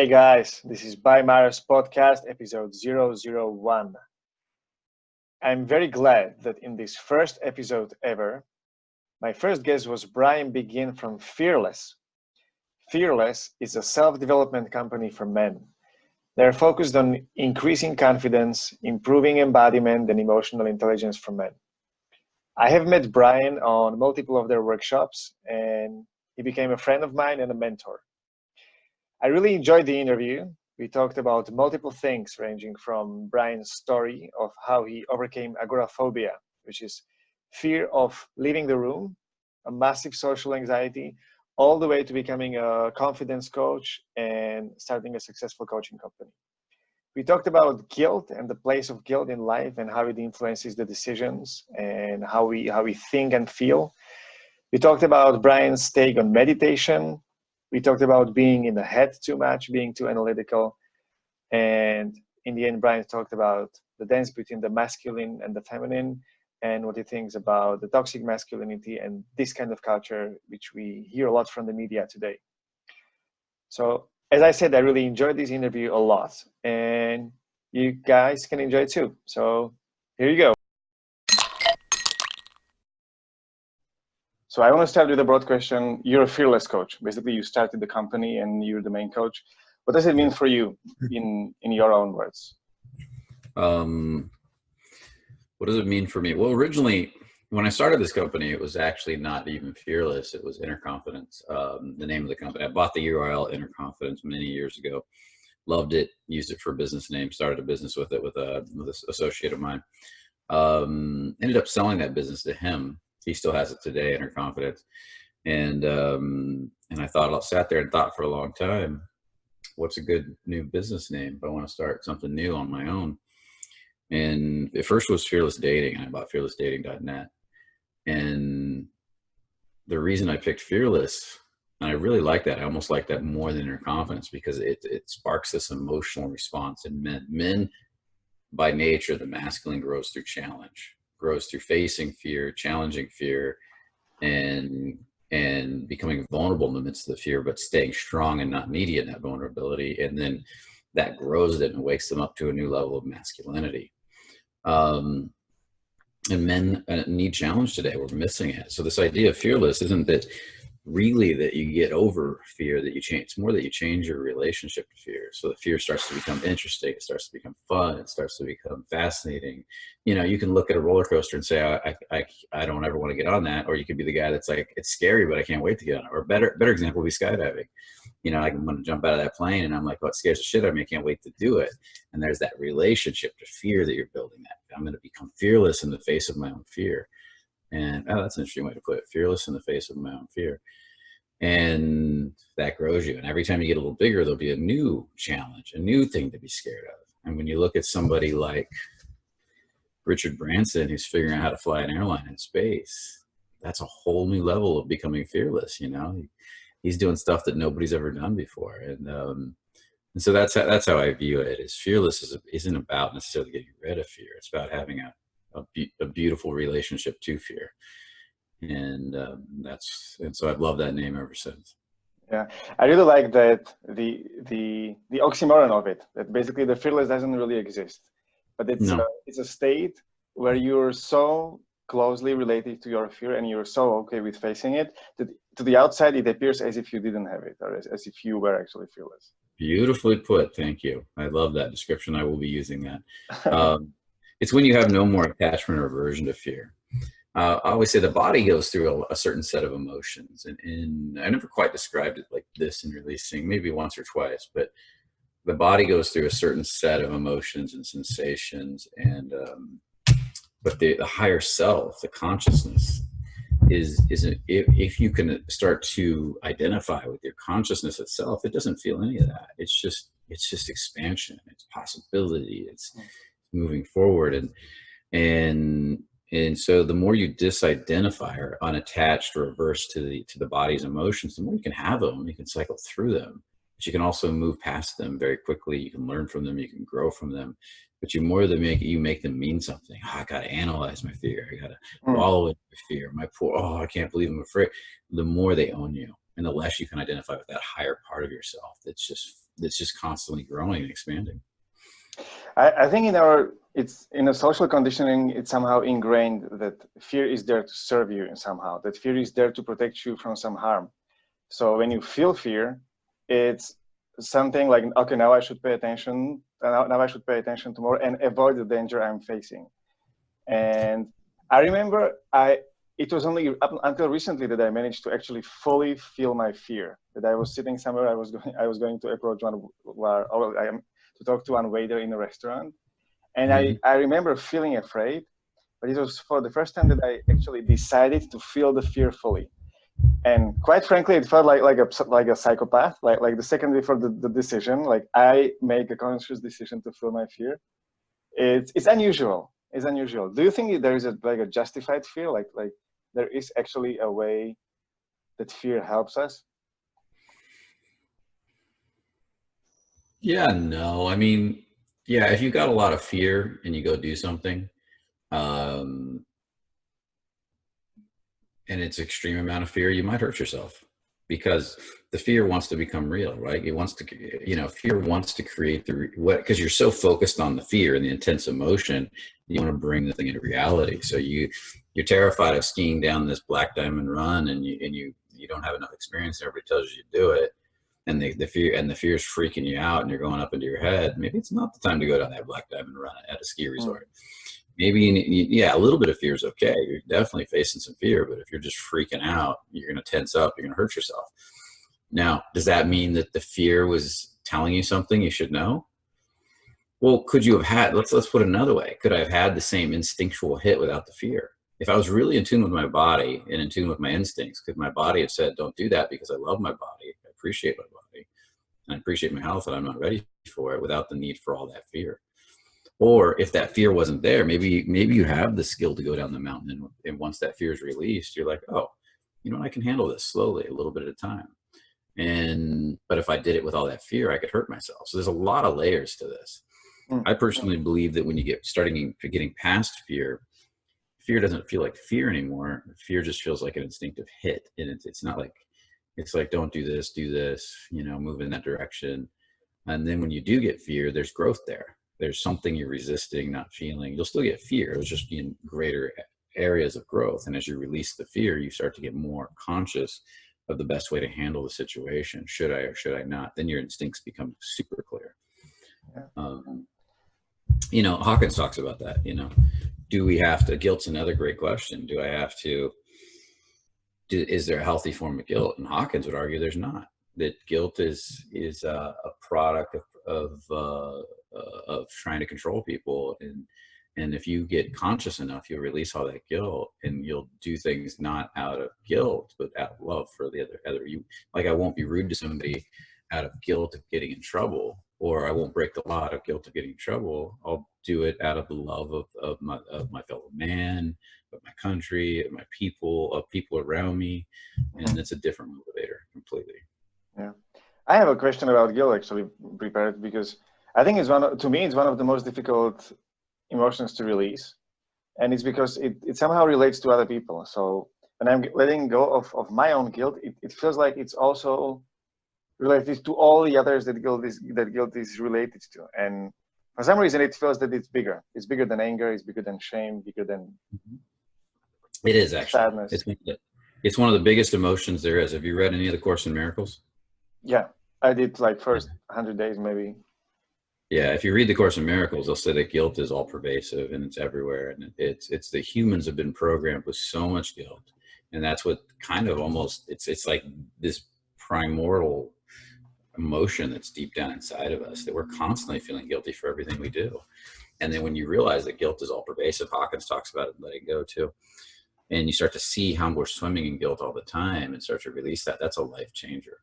Hey guys, this is by Maros podcast episode 001. I'm very glad that in this first episode ever, my first guest was Brian Begin from Fearless. Fearless is a self-development company for men. They're focused on increasing confidence, improving embodiment and emotional intelligence for men. I have met Brian on multiple of their workshops and he became a friend of mine and a mentor. I really enjoyed the interview. We talked about multiple things ranging from Brian's story of how he overcame agoraphobia, which is fear of leaving the room, a massive social anxiety, all the way to becoming a confidence coach and starting a successful coaching company. We talked about guilt and the place of guilt in life and how it influences the decisions and how we think and feel. We talked about Brian's take on meditation. We talked about being in the head too much, being too analytical. And in the end, Brian talked about the dance between the masculine and the feminine and what he thinks about the toxic masculinity and this kind of culture, which we hear a lot from the media today. So, as I said, I really enjoyed this interview a lot and you guys can enjoy it too. So here you go. So I want to start with a broad question. You're a fearless coach. Basically, you started the company and you're the main coach. What does it mean for you in your own words? What does it mean for me? Well, originally, when I started this company, it was actually not even Fearless. It was Inner Confidence, the name of the company. I bought the URL Inner Confidence many years ago. Loved it. Used it for a business name. Started a business with it with an associate of mine. Ended up selling that business to him. He still has it today, Inner Confidence. And I sat there and thought for a long time, what's a good new business name if I want to start something new on my own? And it first was Fearless Dating, and I bought fearlessdating.net. And the reason I picked Fearless, and I really like that, I almost like that more than Inner Confidence, because it sparks this emotional response in men. Men, by nature, the masculine grows through challenge. Grows through facing fear, challenging fear, and becoming vulnerable in the midst of the fear, but staying strong and not needy in that vulnerability. And then that grows them and wakes them up to a new level of masculinity. And men need challenge today. We're missing it. So this idea of fearless isn't that really that you get over fear, that you change. It's more that you change your relationship to fear. So the fear starts to become interesting. It starts to become fun. It starts to become fascinating. You know, you can look at a roller coaster and say, I don't ever want to get on that. Or you could be the guy that's like, it's scary, but I can't wait to get on it. Or better example would be skydiving. You know, I want to jump out of that plane and I'm like, oh, it scares the shit out of me. I can't wait to do it. And there's that relationship to fear that you're building. That I'm going to become fearless in the face of my own fear. And that's an interesting way to put it. Fearless in the face of my own fear. And that grows you. And every time you get a little bigger, there'll be a new challenge, a new thing to be scared of. And when you look at somebody like Richard Branson, who's figuring out how to fly an airline in space, that's a whole new level of becoming fearless. You know, he's doing stuff that nobody's ever done before. And so that's how I view it. Is fearless isn't about necessarily getting rid of fear. It's about having a beautiful relationship to fear. And so I've loved that name ever since. Yeah, I really like that the oxymoron of it, that basically the fearless doesn't really exist, but it's a state where you're so closely related to your fear and you're so okay with facing it that to the outside it appears as if you didn't have it, or as if you were actually fearless. Beautifully put. Thank you. I love that description. I will be using that. It's when you have no more attachment or aversion to fear. I always say the body goes through a certain set of emotions, and I never quite described it like this in releasing, maybe once or twice, but the body goes through a certain set of emotions and sensations, and but the higher self, the consciousness, if you can start to identify with your consciousness itself, it doesn't feel any of that. It's just expansion, it's possibility, it's moving forward, and so the more you disidentify or unattached or averse to the body's emotions, the more you can have them, you can cycle through them, but you can also move past them very quickly. You can learn from them, you can grow from them, but you make them mean something. Oh, I got to analyze my fear. I got to wallow in my fear. I can't believe I'm afraid. The more they own you and the less you can identify with that higher part of yourself that's just that's just constantly growing and expanding. I think it's in a social conditioning, it's somehow ingrained that fear is there to serve you somehow, that fear is there to protect you from some harm. So when you feel fear, it's something like, okay, now I should pay attention. Now I should pay attention to more and avoid the danger I'm facing. And I remember it was only up until recently that I managed to actually fully feel my fear. That I was sitting somewhere, I was going to approach to talk to one waiter in a restaurant, and I remember feeling afraid. But it was for the first time that I actually decided to feel the fear fully. And quite frankly, it felt like a psychopath. Like the second before the decision, like I make a conscious decision to feel my fear. It's unusual. It's unusual. Do you think there is a justified fear? Like there is actually a way that fear helps us? Yeah, no. I mean, yeah, if you got a lot of fear and you go do something, and it's extreme amount of fear, you might hurt yourself because the fear wants to become real, right? It wants to, fear wants to create because you're so focused on the fear and the intense emotion, you want to bring the thing into reality. So you're terrified of skiing down this black diamond run, and you don't have enough experience. And everybody tells you to do it, and the fear is freaking you out, and you're going up into your head. Maybe it's not the time to go down that black diamond run at a ski resort. Maybe a little bit of fear is okay. You're definitely facing some fear, but if you're just freaking out, you're going to tense up, you're going to hurt yourself. Now, does that mean that the fear was telling you something you should know? Well, could you have had, let's put it another way. Could I have had the same instinctual hit without the fear? If I was really in tune with my body and in tune with my instincts, could my body have said, don't do that because I love my body, I appreciate my body, and I appreciate my health, and I'm not ready for it without the need for all that fear? Or if that fear wasn't there, maybe you have the skill to go down the mountain, and once that fear is released, you're like, oh, I can handle this slowly, a little bit at a time. But if I did it with all that fear, I could hurt myself. So there's a lot of layers to this. I personally believe that when you getting past fear doesn't feel like fear anymore. Fear just feels like an instinctive hit, and it's not like, it's like, don't do this, move in that direction. And then when you do get fear, there's growth there. There's something you're resisting, not feeling. You'll still get fear. It's just in greater areas of growth. And as you release the fear, you start to get more conscious of the best way to handle the situation. Should I or should I not? Then your instincts become super clear. Hawkins talks about that. Do we have to? Guilt's another great question. Do I have to? Is there a healthy form of guilt? And Hawkins would argue there's not. That guilt is a product of trying to control people, and if you get conscious enough, you'll release all that guilt, and you'll do things not out of guilt but out of love for the other. You, like, I won't be rude to somebody out of guilt of getting in trouble, or I won't break the law out of guilt of getting in trouble. I'll do it out of the love of my fellow man, of my country, of my people, of people around me, and it's a different motivator completely. Yeah, I have a question about guilt actually prepared, because I think it's one of the most difficult emotions to release, and it's because it somehow relates to other people. So when I'm letting go of my own guilt, it feels like it's also related to all the others that guilt is related to. And for some reason, it feels that it's bigger. It's bigger than anger. It's bigger than shame. Bigger than it is actually sadness. It's one of the biggest emotions there is. Have you read any of the Course in Miracles? Yeah, I did, like first 100 days maybe. Yeah, if you read the Course in Miracles, they'll say that guilt is all pervasive and it's everywhere, and it's the humans have been programmed with so much guilt, and that's what kind of almost it's like this primordial emotion that's deep down inside of us, that we're constantly feeling guilty for everything we do. And then when you realize that guilt is all pervasive, Hawkins talks about it, letting go too, and you start to see how we're swimming in guilt all the time and start to release that, that's a life changer.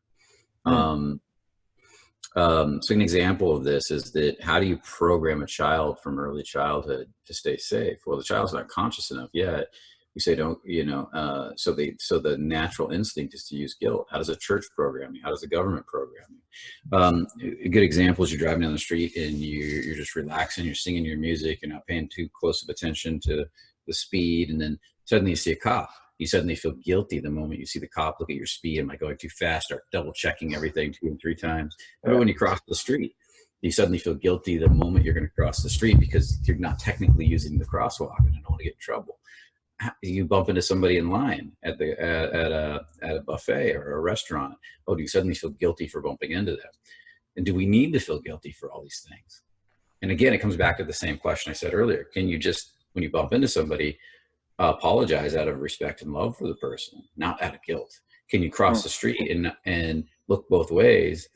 So an example of this is that, how do you program a child from early childhood to stay safe? Well, the child's not conscious enough yet. We say, don't, so the natural instinct is to use guilt. How does a church program you? How does the government program you? A good example is you're driving down the street and you're just relaxing, you're singing your music, you're not paying too close of attention to the speed, and then suddenly you see a cop. You suddenly feel guilty the moment you see the cop look at your speed. Am I going too fast? Start double checking everything 2 and 3 times. But when you cross the street, you suddenly feel guilty the moment you're going to cross the street because you're not technically using the crosswalk and you don't want to get in trouble. You bump into somebody in line at a buffet or a restaurant. Oh, do you suddenly feel guilty for bumping into them? And do we need to feel guilty for all these things? And again, it comes back to the same question I said earlier. Can you just, when you bump into somebody, apologize out of respect and love for the person, not out of guilt? Can you cross the street and look both ways?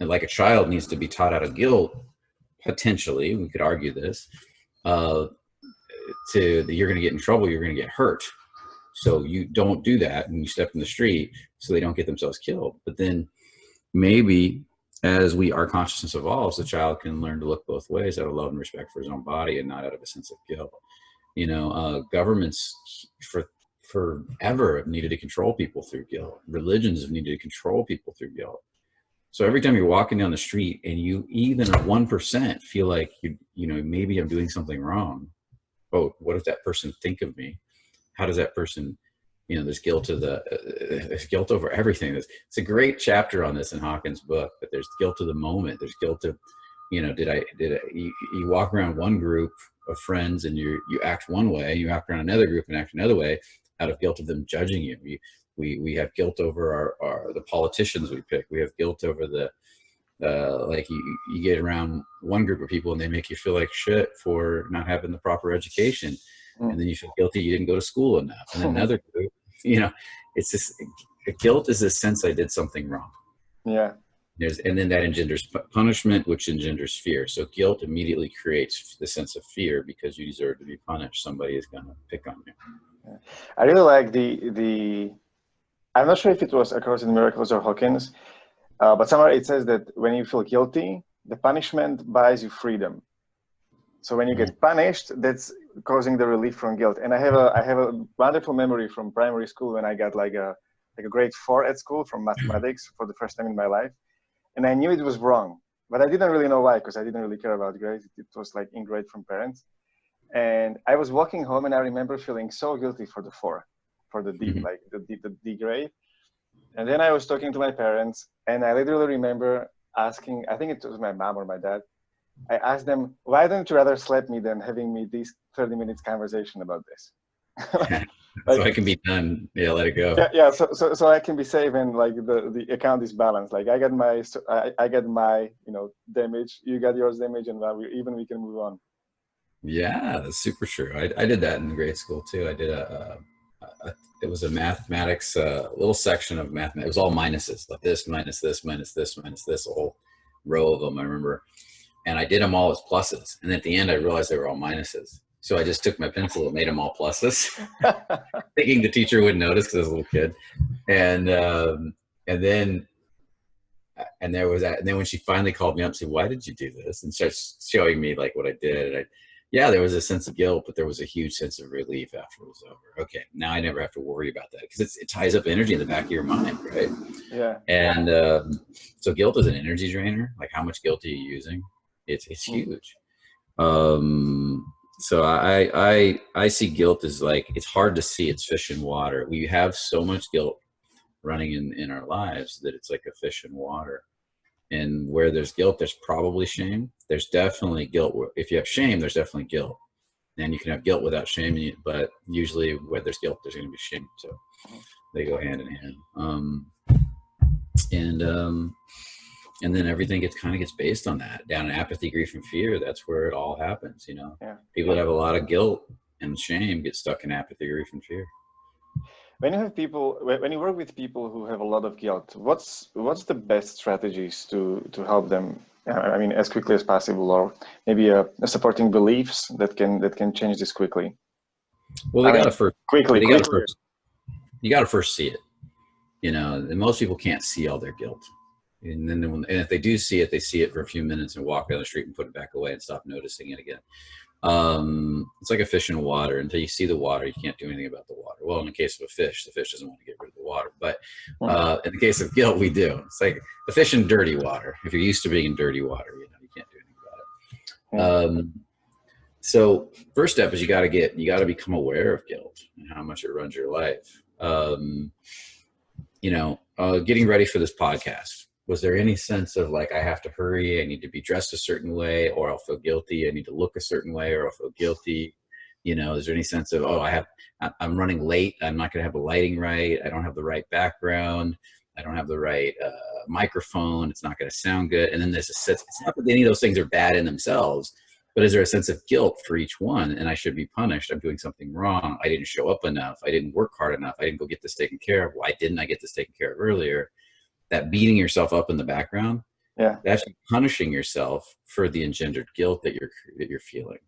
And like a child needs to be taught out of guilt, potentially, we could argue this, to that you're going to get in trouble, you're going to get hurt. So you don't do that and you step in the street so they don't get themselves killed. But then maybe as our consciousness evolves, the child can learn to look both ways out of love and respect for his own body and not out of a sense of guilt. Governments forever have needed to control people through guilt. Religions have needed to control people through guilt. So every time you're walking down the street and you even at 1% feel like maybe I'm doing something wrong. Oh, what does that person think of me? How does that person, there's guilt there's guilt over everything. It's a great chapter on this in Hawkins' book, but there's guilt of the moment. There's guilt of, you walk around one group of friends and you act one way, you act around another group and act another way out of guilt of them judging you. We have guilt over the politicians we pick. We have guilt over like you get around one group of people and they make you feel like shit for not having the proper education. And then you feel guilty you didn't go to school enough. And then another group, it's this guilt is this sense I did something wrong. Yeah. And then that engenders punishment, which engenders fear. So guilt immediately creates the sense of fear because you deserve to be punished. Somebody is going to pick on you. Yeah. I really like I'm not sure if it was A Course in Miracles or Hawkins, but somewhere it says that when you feel guilty, the punishment buys you freedom. So when you get punished, that's causing the relief from guilt. And I have a wonderful memory from primary school when I got like a grade 4 at school from mathematics for the first time in my life. And I knew it was wrong, but I didn't really know why, because I didn't really care about grades. It was like in grade from parents. And I was walking home and I remember feeling so guilty for the 4, for the D, like the D grade. And then I was talking to my parents and I literally remember asking, I think it was my mom or my dad, I asked them, why don't you rather slap me than having me these 30 minutes conversation about this? So I can be done. Yeah, let it go. Yeah. So I can be safe and like the account is balanced. Like I got my damage, you got yours damage, and we can move on. Yeah, that's super true. I did that in grade school too. I did it was a mathematics little section of mathematics. It was all minuses, like this minus this minus this minus this, a whole row of them. I remember. And I did them all as pluses. And at the end, I realized they were all minuses. So I just took my pencil and made them all pluses, thinking the teacher wouldn't notice because I was a little kid. And then there was that. And then when she finally called me up and said, why did you do this? And starts showing me like what I did. And there was a sense of guilt, but there was a huge sense of relief after it was over. Okay, now I never have to worry about that because it ties up energy in the back of your mind, right? Yeah. And so guilt is an energy drainer. Like how much guilt are you using? It's huge. So I see guilt as like, it's hard to see. It's fish in water. We have so much guilt running in our lives that it's like a fish in water. And where there's guilt, there's probably shame. There's definitely guilt. If you have shame, there's definitely guilt. And you can have guilt without shame, but usually where there's guilt, there's going to be shame. So they go hand in hand. And then everything kind of gets based on that. Down in apathy, grief, and fear, that's where it all happens, Yeah. People that have a lot of guilt and shame get stuck in apathy, grief, and fear. When you work with people who have a lot of guilt, what's the best strategies to help them? I mean, as quickly as possible, or maybe supporting beliefs that can change this quickly. Well, you got to first see it. And most people can't see all their guilt. And then if they do see it, they see it for a few minutes and walk down the street and put it back away and stop noticing it again. It's like a fish in water. Until you see the water, you can't do anything about the water. Well, in the case of a fish, the fish doesn't want to get rid of the water. But in the case of guilt, we do. It's like the fish in dirty water. If you're used to being in dirty water, you can't do anything about it. So first step is you got to become aware of guilt and how much it runs your life. Getting ready for this podcast, was there any sense of like, I have to hurry, I need to be dressed a certain way, or I'll feel guilty, I need to look a certain way, or I'll feel guilty? Is there any sense of, I'm running late, I'm not going to have the lighting right, I don't have the right background, I don't have the right microphone, it's not going to sound good? And then there's a sense, it's not that any of those things are bad in themselves, but is there a sense of guilt for each one? And I should be punished. I'm doing something wrong. I didn't show up enough. I didn't work hard enough. I didn't go get this taken care of. Why didn't I get this taken care of earlier? That beating yourself up in the background, actually punishing yourself for the engendered guilt that you're feeling.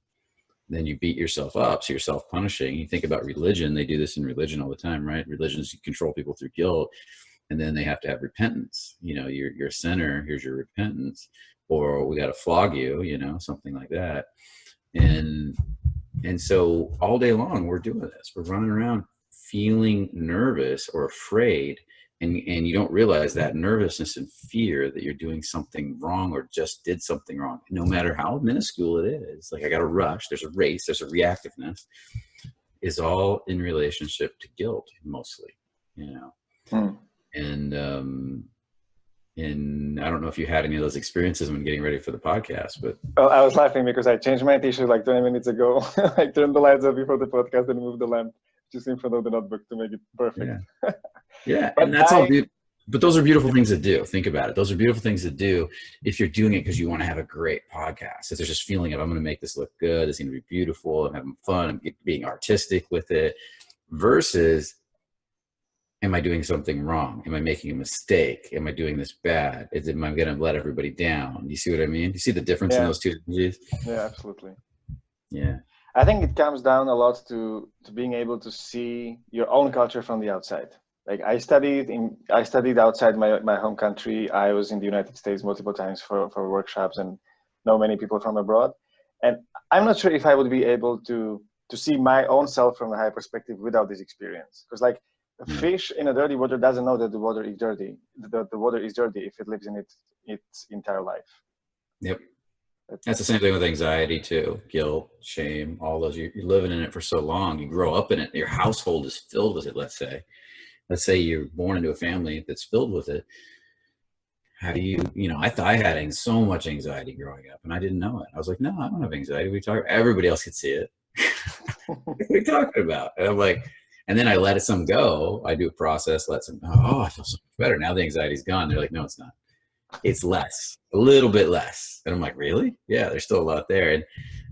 Then you beat yourself up, so you're self-punishing. You think about religion; they do this in religion all the time, right? Religions, you control people through guilt, and then they have to have repentance. You're a sinner. Here's your repentance, or we got to flog you. Something like that. And so all day long we're doing this. We're running around feeling nervous or afraid. And you don't realize that nervousness and fear that you're doing something wrong or just did something wrong, no matter how minuscule it is. Like, I got to rush, there's a race, there's a reactiveness, is all in relationship to guilt mostly, And I don't know if you had any of those experiences when getting ready for the podcast, but. Well, I was laughing because I changed my t-shirt like 20 minutes ago. I turned the lights off before the podcast and moved the lamp just in front of the notebook to make it perfect. Yeah, and that's all beautiful. But those are beautiful things to do. Think about it. Those are beautiful things to do if you're doing it because you want to have a great podcast. If there's this feeling of, I'm going to make this look good, it's going to be beautiful, I'm having fun, I'm being artistic with it, versus, am I doing something wrong? Am I making a mistake? Am I doing this bad? Am I going to let everybody down? You see what I mean? You see the difference in those two energies? Yeah, absolutely. Yeah. I think it comes down a lot to being able to see your own culture from the outside. Like, I studied outside my home country. I was in the United States multiple times for workshops and know many people from abroad. And I'm not sure if I would be able to see my own self from a higher perspective without this experience. Because like a fish in a dirty water doesn't know that the water is dirty. The water is dirty if it lives in its entire life. Yep. That's the same thing with anxiety too, guilt, shame, all those. You're living in it for so long. You grow up in it. Your household is filled with it, let's say. Let's say you're born into a family that's filled with it. How do you, I thought I had so much anxiety growing up and I didn't know it. I was like, no, I don't have anxiety. Everybody else could see it. What are we talking about? And I'm like, and then I let some go. I do a process, let some, I feel so much better. Now the anxiety's gone. They're like, no, it's not. It's less, a little bit less. And I'm like, really? Yeah, there's still a lot there.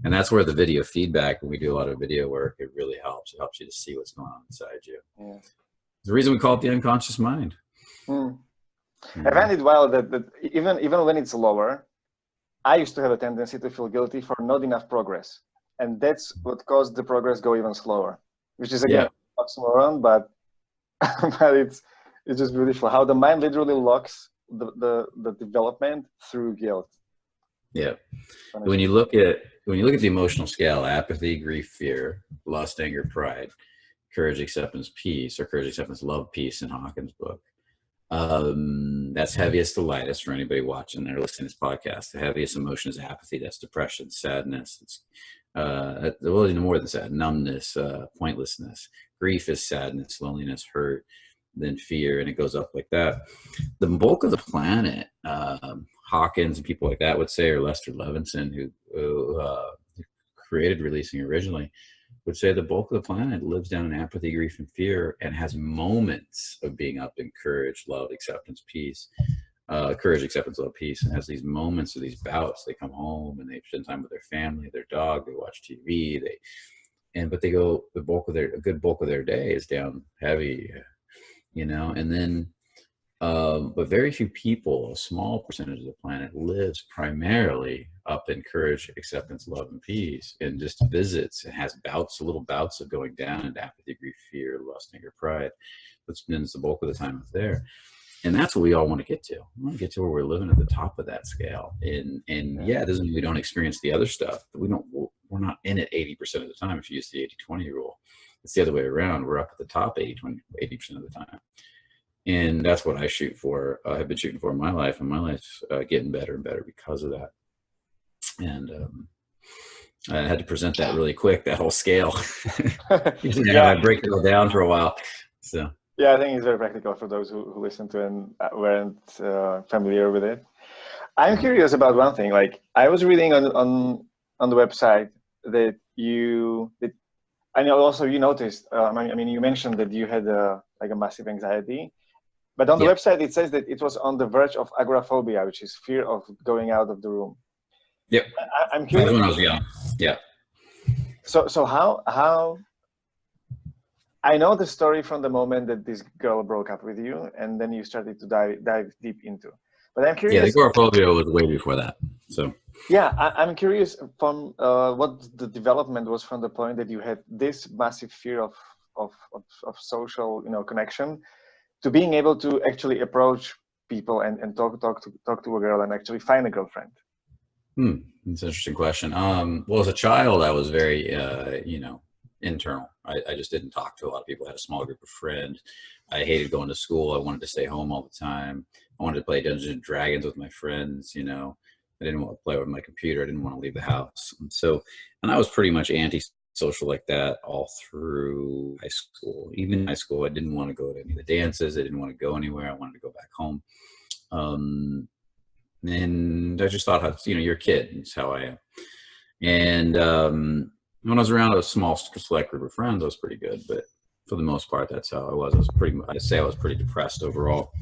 And that's where the video feedback, when we do a lot of video work, it really helps. It helps you to see what's going on inside you. Yeah. The reason we call it the unconscious mind. I find it wild that even when it's lower, I used to have a tendency to feel guilty for not enough progress. And that's what caused the progress go even slower, which is again oxymoron, but it's just beautiful how the mind literally locks the development through guilt. Yeah. When you look at the emotional scale, apathy, grief, fear, lust, anger, pride, courage, acceptance, peace, or courage, acceptance, love, peace in Hawkins' book. That's heaviest to lightest for anybody watching or listening to this podcast. The heaviest emotion is apathy. That's depression, sadness. It's more than sad, numbness, pointlessness. Grief is sadness, loneliness, hurt, then fear, and it goes up like that. The bulk of the planet, Hawkins and people like that would say, or Lester Levinson, who created releasing originally, would say the bulk of the planet lives down in apathy, grief, and fear, and has moments of being up in courage, love, acceptance, peace. Courage, acceptance, love, peace, and has these moments of these bouts. They come home and they spend time with their family, their dog, they watch TV, but they go, a good bulk of their day is down heavy, and then, but very few people, a small percentage of the planet lives primarily up in courage, acceptance, love, and peace, and just visits and has little bouts of going down into apathy, grief, fear, lust, anger, pride, but spends the bulk of the time up there. And that's what we all want to get to. We want to get to where we're living at the top of that scale. And it doesn't mean we don't experience the other stuff. We're not in it 80% of the time if you use the 80-20 rule. It's the other way around. We're up at the top 80% of the time. And that's what I shoot for. I've been shooting for in my life, and my life's getting better and better because of that. And I had to present that really quick, that whole scale. Usually I Yeah. break it all down for a while. So Yeah, I think it's very practical for those who listen to and weren't familiar with it. I'm curious about one thing. Like I was reading on the website that I know also you noticed. I mean, you mentioned that you had like a massive anxiety, but on the yeah, website it says that it was on the verge of agoraphobia, which is fear of going out of the room. yep. I'm That was curious. when I was young. Yeah. So how I know the story from the moment that this girl broke up with you, and then you started to dive deep into. But I'm Yeah, the curious. agoraphobia was way before that. So Yeah, I'm curious from what the development was from the point that you had this massive fear of social, connection, to being able to actually approach people and talk to a girl and actually find a girlfriend. that's an interesting question. Well, as a child, I was very, internal. I just didn't talk to a lot of people. I had a small group of friends. I hated going to school. I wanted to stay home all the time. I wanted to play Dungeons and Dragons with my friends. I didn't want to play with my computer. I didn't want to leave the house. And I was pretty much anti-social like that all through high school. Even in high school, I didn't want to go to any of the dances. I didn't want to go anywhere. I wanted to go back home. And I just thought, you're a kid. It's how I am. And when I was around a small select group of friends, I was pretty good. But for the most part, that's how I was. I'd say I was pretty depressed overall.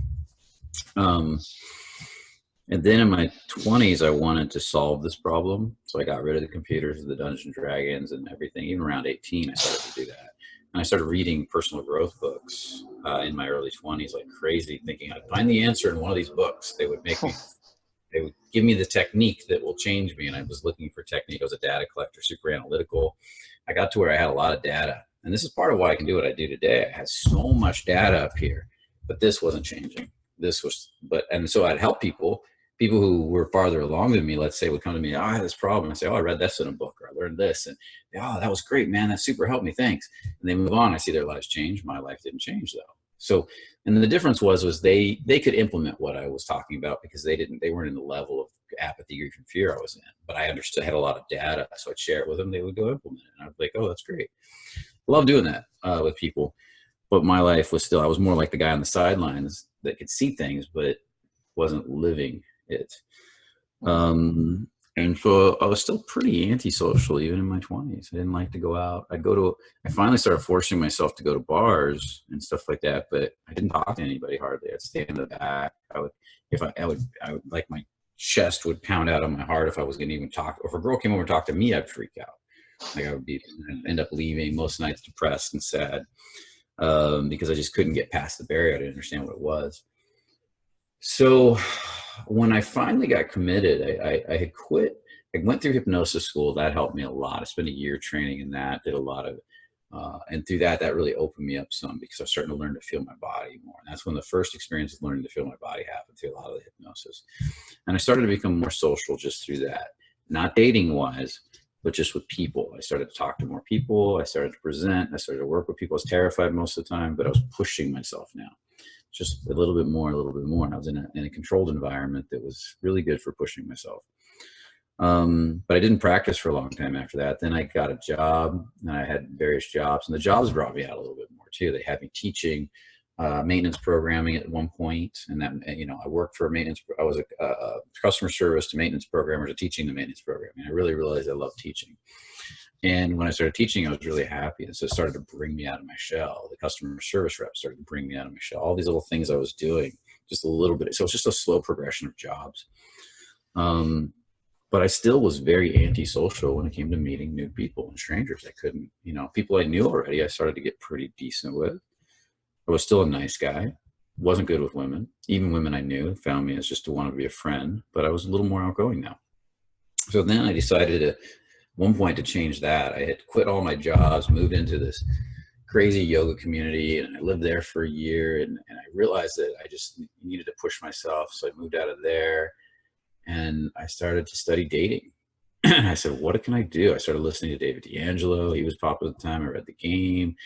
And then in my 20s, I wanted to solve this problem. So I got rid of the computers, the Dungeons and Dragons and everything. Even around 18, I started to do that. And I started reading personal growth books in my early 20s like crazy, thinking I'd find the answer in one of these books. They would give me the technique that will change me. And I was looking for technique. I was a data collector, super analytical. I got to where I had a lot of data. And this is part of why I can do what I do today. I had so much data up here, but this wasn't changing. And so I'd help people who were farther along than me, let's say, would come to me, I had this problem. I say, I read this in a book, or I learned this. And that was great, man. That super helped me. Thanks. And they move on. I see their lives change. My life didn't change though. So, and the difference was they could implement what I was talking about because they weren't in the level of apathy, grief, and fear I was in. But I understood, I had a lot of data, so I'd share it with them. They would go implement it, and I'd be like, oh, that's great. I love doing that with people. But my life was still, I was more like the guy on the sidelines that could see things, but wasn't living it. And so I was still pretty antisocial even in my 20s. I didn't like to go out. I finally started forcing myself to go to bars and stuff like that, but I didn't talk to anybody hardly. I'd stay in the back. I would like my chest would pound out on my heart if I was going to even talk. Or if a girl came over and talked to me, I'd freak out. Like I'd end up leaving most nights depressed and sad because I just couldn't get past the barrier. I didn't understand what it was. So when I finally got committed, I had quit. I went through hypnosis school. That helped me a lot. I spent a year training in that, did a lot of, and through that really opened me up some because I was starting to learn to feel my body more. And that's when the first experience of learning to feel my body happened, through a lot of the hypnosis. And I started to become more social just through that, not dating wise, but just with people. I started to talk to more people. I started to present. I started to work with people. I was terrified most of the time, but I was pushing myself now. Just a little bit more. And I was in a controlled environment that was really good for pushing myself. But I didn't practice for a long time after that. Then I got a job, and I had various jobs, and the jobs brought me out a little bit more too. They had me teaching maintenance programming at one point, and that, I worked for I was a customer service to maintenance programmers, to teaching the maintenance programming. I really realized I loved teaching. And when I started teaching, I was really happy. And so it started to bring me out of my shell. The customer service rep started to bring me out of my shell. All these little things I was doing, just a little bit. So it's just a slow progression of jobs. But I still was very antisocial when it came to meeting new people and strangers. I couldn't, people I knew already, I started to get pretty decent with. I was still a nice guy. Wasn't good with women. Even women I knew found me as just to want to be a friend. But I was a little more outgoing now. So then I decided one point to change that. I had quit all my jobs, moved into this crazy yoga community, and I lived there for a year, and I realized that I just needed to push myself. So I moved out of there, and I started to study dating. I said, what can I do? I started listening to David D'Angelo. He was popular at the time. I read The Game.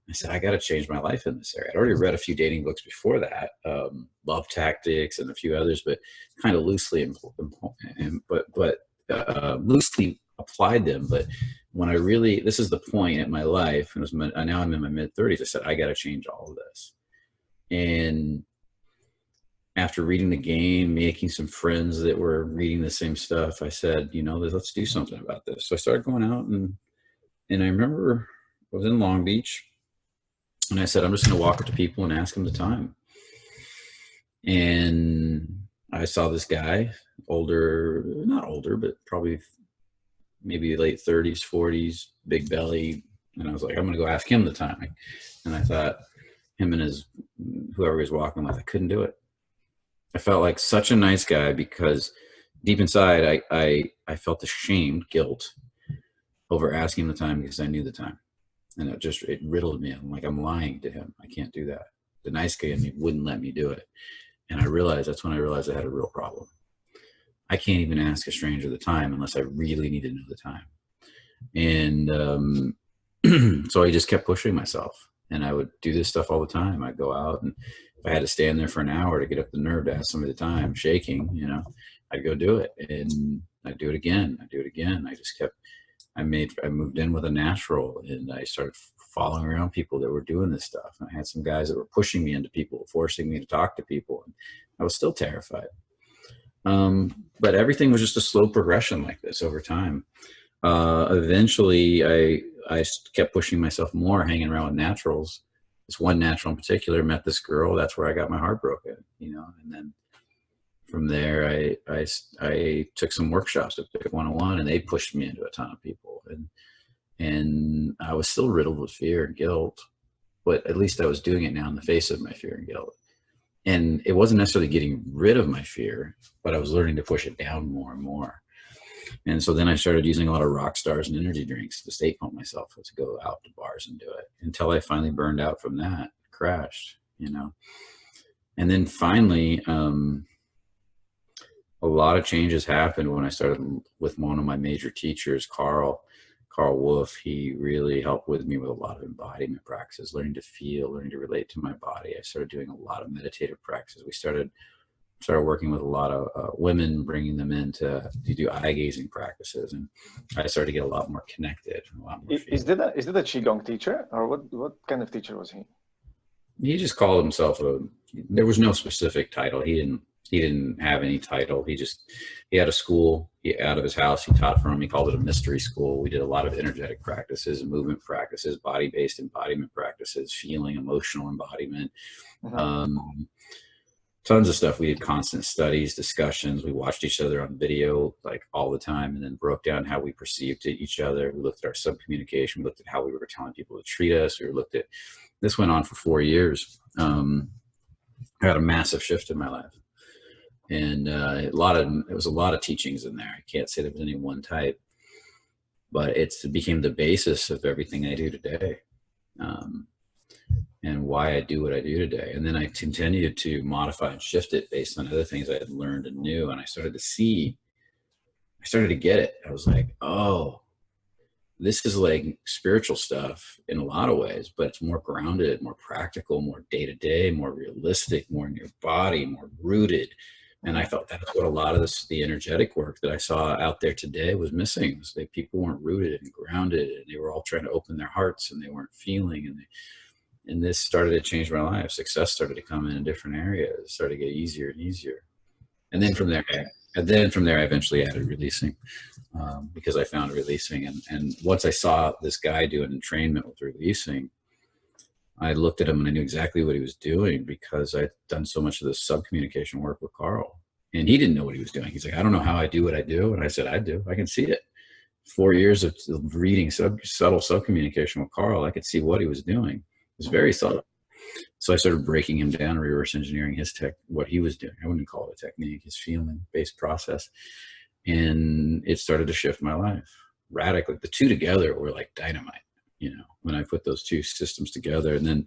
I said, I got to change my life in this area. I'd already read a few dating books before that, Love Tactics and a few others, but kind of loosely, loosely applied them. But when I really, this is the point in my life, and now I'm in my mid-30s, I said, I got to change all of this. And after reading the game, making some friends that were reading the same stuff, I said, let's do something about this. So I started going out, and I remember I was in Long Beach, and I said, I'm just going to walk up to people and ask them the time. And I saw this guy, not older, but probably maybe late 30s, 40s, big belly. And I was like, I'm going to go ask him the time. And I thought him and whoever he was walking with, I couldn't do it. I felt like such a nice guy because deep inside, I felt ashamed, guilt over asking him the time because I knew the time. And it riddled me. I'm like, I'm lying to him. I can't do that. The nice guy in me wouldn't let me do it. And that's when I realized I had a real problem. I can't even ask a stranger the time unless I really need to know the time. And so I just kept pushing myself, and I would do this stuff all the time. I'd go out, and if I had to stand there for an hour to get up the nerve to ask somebody the time, shaking, I'd go do it, and I'd do it again. I moved in with a natural, and I started following around people that were doing this stuff. And I had some guys that were pushing me into people, forcing me to talk to people. And I was still terrified. But everything was just a slow progression like this over time. Eventually I kept pushing myself more, hanging around with naturals. This one natural in particular, met this girl. That's where I got my heart broken, and then from there, I took some workshops at Pick 101, and they pushed me into a ton of people. And I was still riddled with fear and guilt, but at least I was doing it now in the face of my fear and guilt. And it wasn't necessarily getting rid of my fear, but I was learning to push it down more and more. And so then I started using a lot of rock stars and energy drinks to stay pump myself, to go out to bars and do it, until I finally burned out from that, crashed, And then finally, a lot of changes happened when I started with one of my major teachers, Carl Wolf. He really helped with me with a lot of embodiment practices, learning to feel, learning to relate to my body. I started doing a lot of meditative practices. We started working with a lot of women, bringing them in to do eye gazing practices, and I started to get a lot more connected. Is that a Qigong teacher, or what kind of teacher was he? He just called himself there was no specific title. He didn't have any title. He had a school out of his house. He taught from. He called it a mystery school. We did a lot of energetic practices, movement practices, body-based embodiment practices, feeling, emotional embodiment. Mm-hmm. Tons of stuff. We did constant studies, discussions. We watched each other on video like all the time, and then broke down how we perceived each other. We looked at our subcommunication. We looked at how we were telling people to treat us. This went on for 4 years. I had a massive shift in my life. And it was a lot of teachings in there. I can't say there was any one type, but it became the basis of everything I do today, and why I do what I do today. And then I continued to modify and shift it based on other things I had learned and knew. And I started to get it. I was like, oh, this is like spiritual stuff in a lot of ways, but it's more grounded, more practical, more day-to-day, more realistic, more in your body, more rooted. And I thought that's what a lot of the energetic work that I saw out there today was missing. Was that people weren't rooted and grounded, and they were all trying to open their hearts, and they weren't feeling. And this started to change my life. Success started to come in different areas. It started to get easier and easier. And then from there, I eventually added releasing, because I found releasing. And once I saw this guy do an entrainment with releasing, I looked at him and I knew exactly what he was doing, because I'd done so much of this sub-communication work with Carl, and he didn't know what he was doing. He's like, I don't know how I do what I do. And I said, I do. I can see it. 4 years of reading subtle sub-communication with Carl, I could see what he was doing. It was very subtle. So I started breaking him down, reverse engineering what he was doing. I wouldn't call it a technique, his feeling-based process. And it started to shift my life radically. The two together were like dynamite. When I put those two systems together. And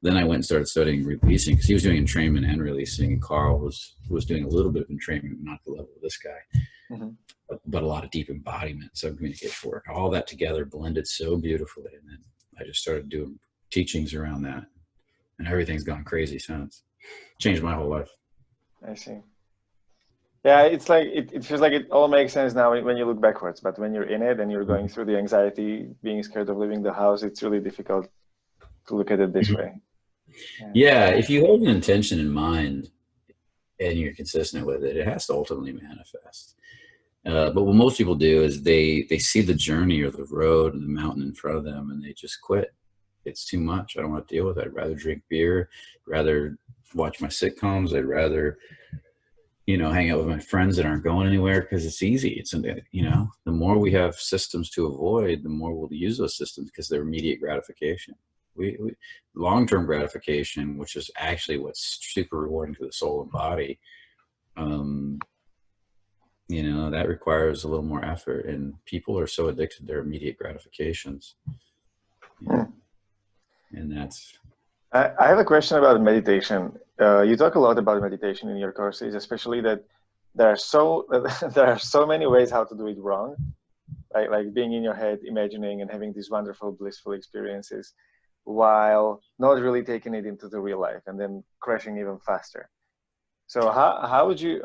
then I went and started studying releasing, because he was doing entrainment and releasing, and Carl was doing a little bit of entrainment, not the level of this guy, mm-hmm. but a lot of deep embodiment, sub-communication work. All that together blended so beautifully. And then I just started doing teachings around that, and everything's gone crazy since. Changed my whole life. I see. Yeah, it's like it feels like it all makes sense now when you look backwards, but when you're in it and you're going through the anxiety, being scared of leaving the house, it's really difficult to look at it this way. Yeah. Yeah, if you hold an intention in mind and you're consistent with it, it has to ultimately manifest. But what most people do is they see the journey or the road and the mountain in front of them, and they just quit. It's too much. I don't want to deal with it. I'd rather drink beer, rather watch my sitcoms. I'd rather, hang out with my friends that aren't going anywhere because it's easy. The more we have systems to avoid, the more we'll use those systems because they're immediate gratification. We long-term gratification, which is actually what's super rewarding to the soul and body. That requires a little more effort, and people are so addicted to their immediate gratifications. And that's. I have a question about meditation. You talk a lot about meditation in your courses, especially that there are so many ways how to do it wrong, like being in your head, imagining and having these wonderful, blissful experiences, while not really taking it into the real life, and then crashing even faster. So how would you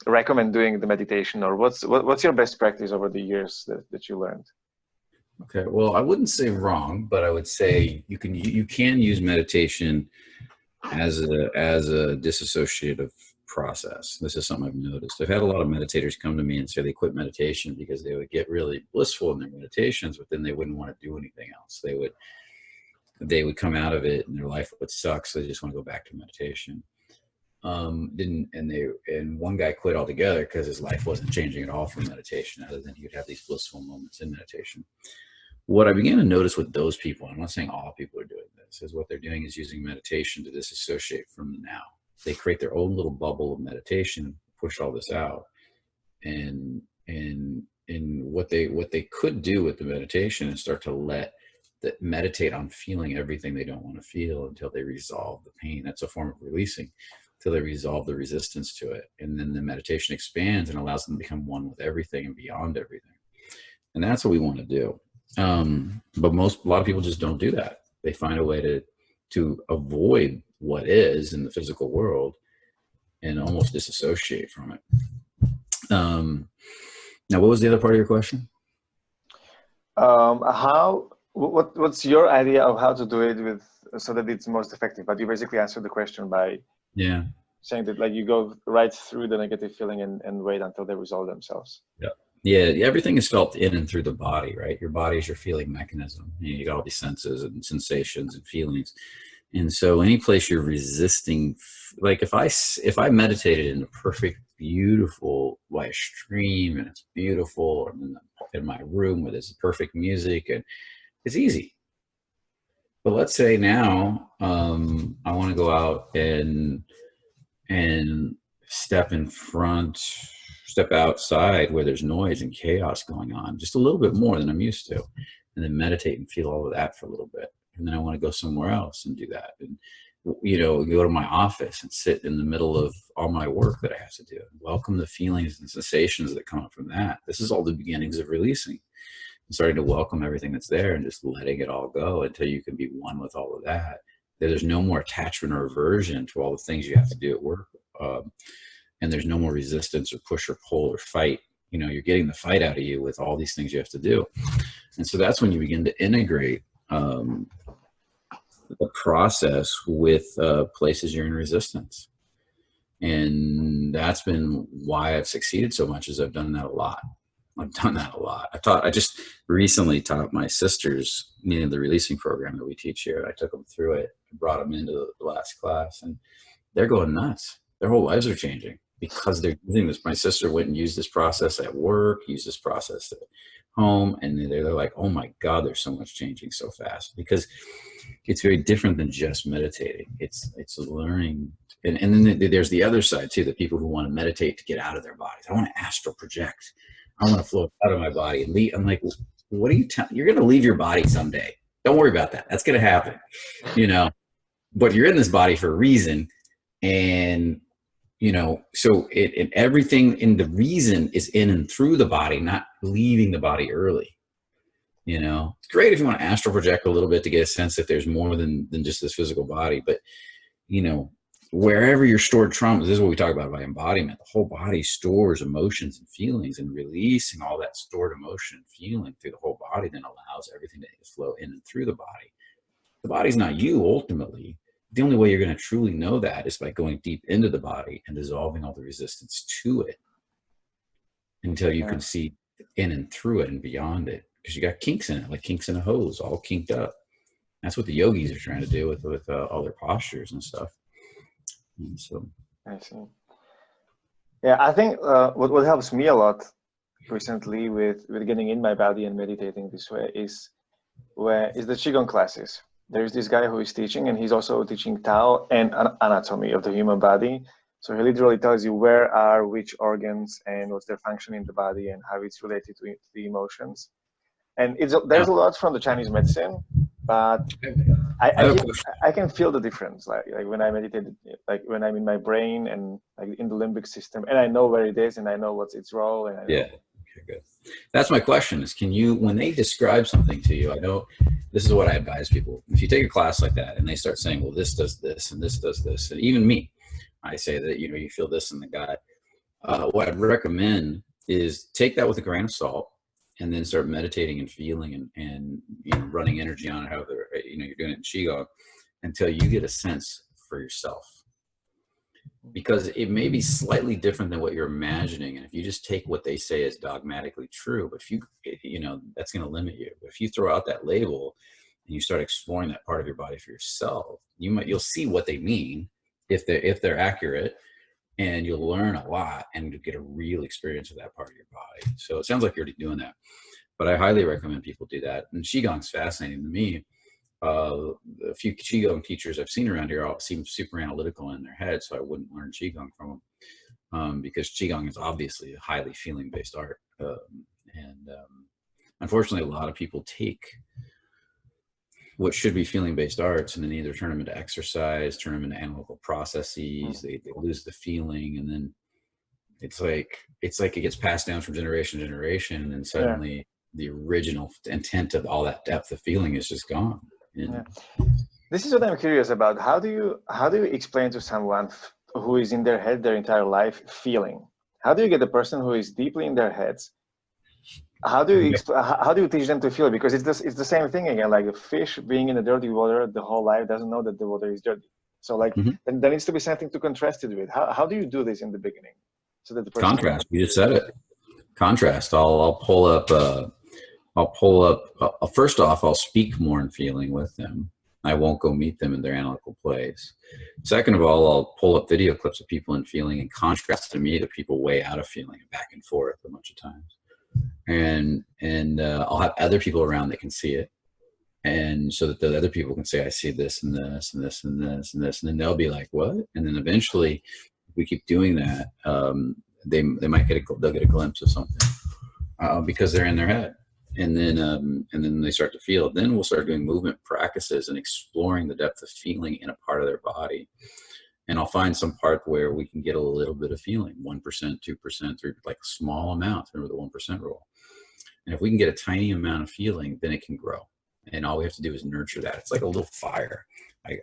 recommend doing the meditation, or what's your best practice over the years that you learned? Okay, well, I wouldn't say wrong, but I would say you can use meditation as a disassociative process. This is something I've noticed. I've had a lot of meditators come to me and say they quit meditation because they would get really blissful in their meditations, but then they wouldn't want to do anything else. They would come out of it and their life would suck, so they just want to go back to meditation. And one guy quit altogether because his life wasn't changing at all from meditation, other than he would have these blissful moments in meditation. What I began to notice with those people, I'm not saying all people are doing this, is what they're doing is using meditation to disassociate from the now. They create their own little bubble of meditation, push all this out, and what they could do with the meditation is start to meditate on feeling everything they don't want to feel until they resolve the pain. That's a form of releasing, till they resolve the resistance to it. And then the meditation expands and allows them to become one with everything and beyond everything. And that's what we want to do. But a lot of people just don't do that. They find a way to avoid what is in the physical world and almost disassociate from it. Now, what was the other part of your question? What's your idea of how to do it so that it's most effective? But you basically answered the question by saying that, like, you go right through the negative feeling and wait until they resolve themselves. Yeah, everything is felt in and through the body, right? Your body is your feeling mechanism. You got all these senses and sensations and feelings. And so any place you're resisting, like if I meditated in a perfect, beautiful, like stream, and it's beautiful, or in my room where there's perfect music, and it's easy. But let's say now I want to go out and step outside where there's noise and chaos going on, just a little bit more than I'm used to, and then meditate and feel all of that for a little bit. And then I want to go somewhere else and do that. And, go to my office and sit in the middle of all my work that I have to do. Welcome the feelings and sensations that come up from that. This is all the beginnings of releasing. And starting to welcome everything that's there and just letting it all go until you can be one with all of that. There's no more attachment or aversion to all the things you have to do at work. And there's no more resistance or push or pull or fight. You're getting the fight out of you with all these things you have to do. And so that's when you begin to integrate the process with places you're in resistance. And that's been why I've succeeded so much, is I've done that a lot. I just recently taught my sisters, the releasing program that we teach here. I took them through it, brought them into the last class, and they're going nuts. Their whole lives are changing because they're using this. My sister went and used this process at work, used this process at home, and they're like, oh my God, there's so much changing so fast, because it's very different than just meditating. It's learning. And then there's the other side too, the people who want to meditate to get out of their bodies. I want to astral project. I want to float out of my body and leave. I'm like, what are you telling? You're going to leave your body someday. Don't worry about that. That's going to happen, but you're in this body for a reason. And, so everything in the reason is in and through the body, not leaving the body early. It's great if you want to astral project a little bit to get a sense that there's more than just this physical body. But, wherever your stored traumas, this is what we talk about by embodiment. The whole body stores emotions and feelings, and releasing all that stored emotion and feeling through the whole body then allows everything to flow in and through the body. The body's not you ultimately. The only way you're going to truly know that is by going deep into the body and dissolving all the resistance to it until you can see in and through it and beyond it. Because you got kinks in it, like kinks in a hose, all kinked up. That's what the yogis are trying to do with all their postures and stuff. And so I see. Yeah, I think what helps me a lot recently with getting in my body and meditating this way is the Qigong classes. There's this guy who is teaching, and he's also teaching Tao and anatomy of the human body. So he literally tells you where are which organs and what's their function in the body and how it's related to the emotions. And there's a lot from the Chinese medicine, but I can feel the difference. Like when I meditate, like when I'm in my brain and like in the limbic system, and I know where it is, and I know what's its role. And Okay, good. That's my question: is can you, when they describe something to you, I know this is what I advise people. If you take a class like that and they start saying, "Well, this does this and this does this," and even me, I say that you feel this in the gut. What I'd recommend is take that with a grain of salt, and then start meditating and feeling and running energy on it, however you're doing it in Qigong, until you get a sense for yourself. Because it may be slightly different than what you're imagining, and if you just take what they say as dogmatically true, but if that's going to limit you. But if you throw out that label and you start exploring that part of your body for yourself, you'll see what they mean if they're accurate. And you'll learn a lot and get a real experience of that part of your body. So it sounds like you're already doing that, but I highly recommend people do that. And Qigong's fascinating to me. A few Qigong teachers I've seen around here all seem super analytical in their head, so I wouldn't learn Qigong from them because Qigong is obviously a highly feeling-based art. Unfortunately, a lot of people take what should be feeling-based arts and then either turn them into exercise, turn them into analytical processes. They lose the feeling, and then it's like it gets passed down from generation to generation, and then suddenly the original intent of all that depth of feeling is just gone. This is what I'm curious about. How do you explain to someone who is in their head their entire life feeling? How do you get the person who is deeply in their heads? How do you teach them to feel? Because it's the same thing again. Like a fish being in the dirty water the whole life doesn't know that the water is dirty. So like then there needs to be something to contrast it with. How do you do this in the beginning so that the person contrast? You just said it. Contrast. I'll pull up. First off, I'll speak more in feeling with them. I won't go meet them in their analytical place. Second of all, I'll pull up video clips of people in feeling and contrast to me to people way out of feeling and back and forth a bunch of times. And I'll have other people around that can see it, and so that the other people can say, I see this and this and this and this and this, and then they'll be like, what? And then eventually, if we keep doing that, they might they'll get a glimpse of something because they're in their head, and then they start to feel. Then we'll start doing movement practices and exploring the depth of feeling in a part of their body. And I'll find some part where we can get a little bit of feeling, 1%, 2%, 3%, like small amounts. Remember the 1% rule. And if we can get a tiny amount of feeling, then it can grow. And all we have to do is nurture that. It's like a little fire.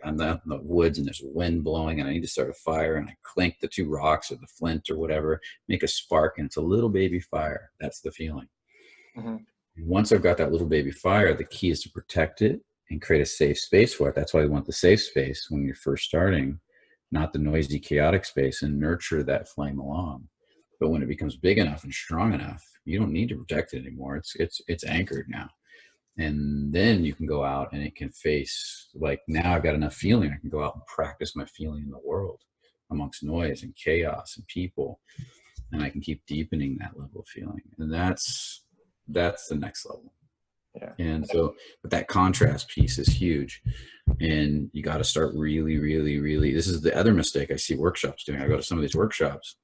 I'm out in the woods and there's wind blowing and I need to start a fire, and I clink the two rocks or the flint or whatever, make a spark, and it's a little baby fire. That's the feeling. Once I've got that little baby fire, the key is to protect it and create a safe space for it. That's why we want the safe space when you're first starting, not the noisy, chaotic space, and nurture that flame along. But when it becomes big enough and strong enough, you don't need to protect it anymore. It's anchored now. And then you can go out and it can face, like, now I've got enough feeling. I can go out and practice my feeling in the world amongst noise and chaos and people. And I can keep deepening that level of feeling. And that's the next level. Yeah. And so, but that contrast piece is huge, and you got to start really, really, really. This is the other mistake I see workshops doing. I go to some of these workshops.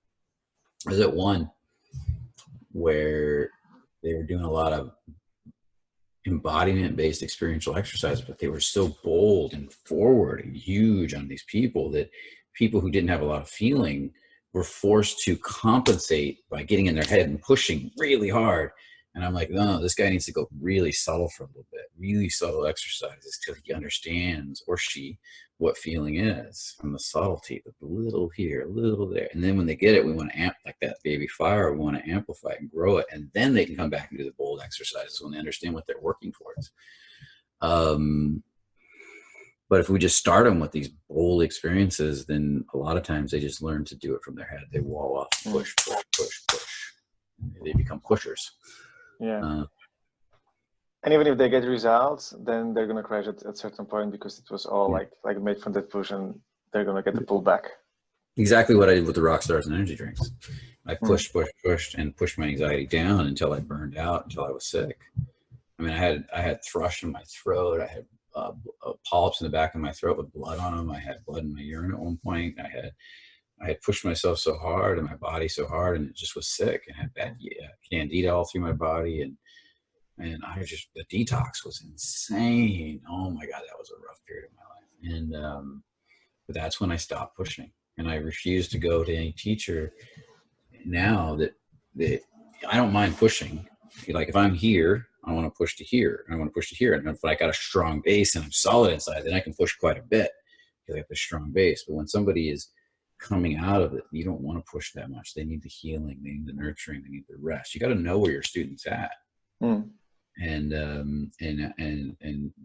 I was at one where they were doing a lot of embodiment-based experiential exercise, but they were so bold and forward and huge on these people that people who didn't have a lot of feeling were forced to compensate by getting in their head and pushing really hard And I'm like, no, this guy needs to go really subtle for a little bit, really subtle exercises till he understands, or she, what feeling is, from the subtlety, the little here, a little there. And then when they get it, we want to amp like that baby fire. We want to amplify it and grow it. And then they can come back and do the bold exercises when they understand what they're working towards. But if we just start them with these bold experiences, then a lot of times they just learn to do it from their head. They wall off, push, push, push, push. They become pushers. Yeah. And even if they get results, then they're going to crash at a certain point because it was all like made from that push, and they're going to get the pull back. Exactly what I did with the rock stars and energy drinks. I pushed, pushed, and pushed my anxiety down until I burned out, until I was sick. I mean, I had thrush in my throat. I had polyps in the back of my throat with blood on them. I had blood in my urine at one point. I had pushed myself so hard and my body so hard, and it just was sick, and had bad candida all through my body. And I just, the detox was insane. Oh my God, that was a rough period of my life. And, but that's when I stopped pushing, and I refused to go to any teacher now that I don't mind pushing. Like if I'm here, I want to push to here. I want to push to here. And if I got a strong base and I'm solid inside, then I can push quite a bit because I have the strong base. But when somebody is coming out of it, you don't want to push that much. They need the healing, they need the nurturing, they need the rest. You got to know where your student's at. And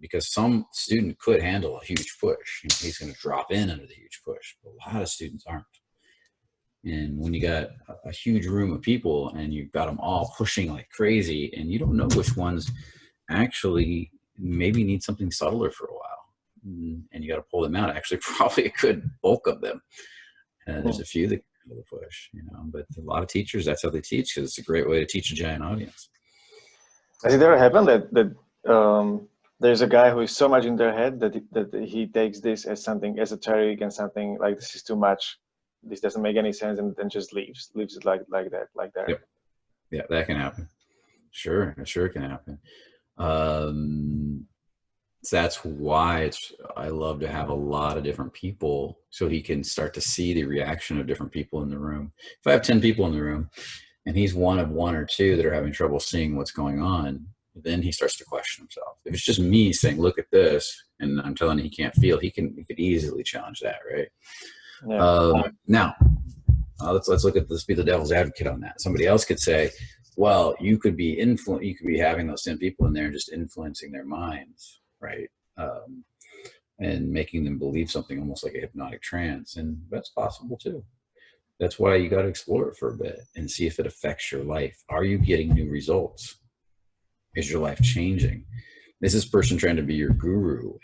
because some student could handle a huge push, he's going to drop in under the huge push. But a lot of students aren't. And when you got a huge room of people and you've got them all pushing like crazy, and you don't know which ones actually maybe need something subtler for a while, and you got to pull them out. Actually, probably a good bulk of them. There's a few that can handle the push, but a lot of teachers, that's how they teach, because it's a great way to teach a giant audience. Has it ever happened that there's a guy who is so much in their head that he takes this as something esoteric and something like, this is too much, this doesn't make any sense, and then just leaves it like that? Yep. Yeah, that can happen. Sure it can happen. That's why I love to have a lot of different people, so he can start to see the reaction of different people in the room. If I have 10 people in the room and he's one of one or two that are having trouble seeing what's going on, then he starts to question himself. If it's just me saying, look at this, and I'm telling him he can't feel, he could easily challenge that, right? Yeah. Now, let's look at, let's be the devil's advocate on that. Somebody else could say, well, you could be having those 10 people in there and just influencing their minds, right? And making them believe something almost like a hypnotic trance. And that's possible too. That's why you got to explore it for a bit and see if it affects your life. Are you getting new results? Is your life changing? Is this person trying to be your guru?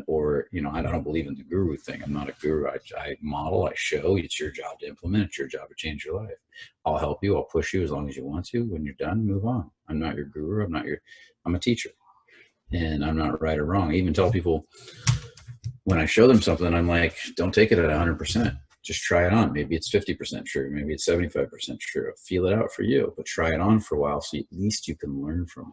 Or I don't believe in the guru thing. I'm not a guru. I model, I show. It's your job to implement. It's your job to change your life. I'll help you. I'll push you as long as you want to. When you're done, move on. I'm not your guru. I'm a teacher. And I'm not right or wrong. I even tell people when I show them something, I'm like, don't take it at 100%. Just try it on. Maybe it's 50% true. Maybe it's 75% true. Feel it out for you, but try it on for a while so at least you can learn from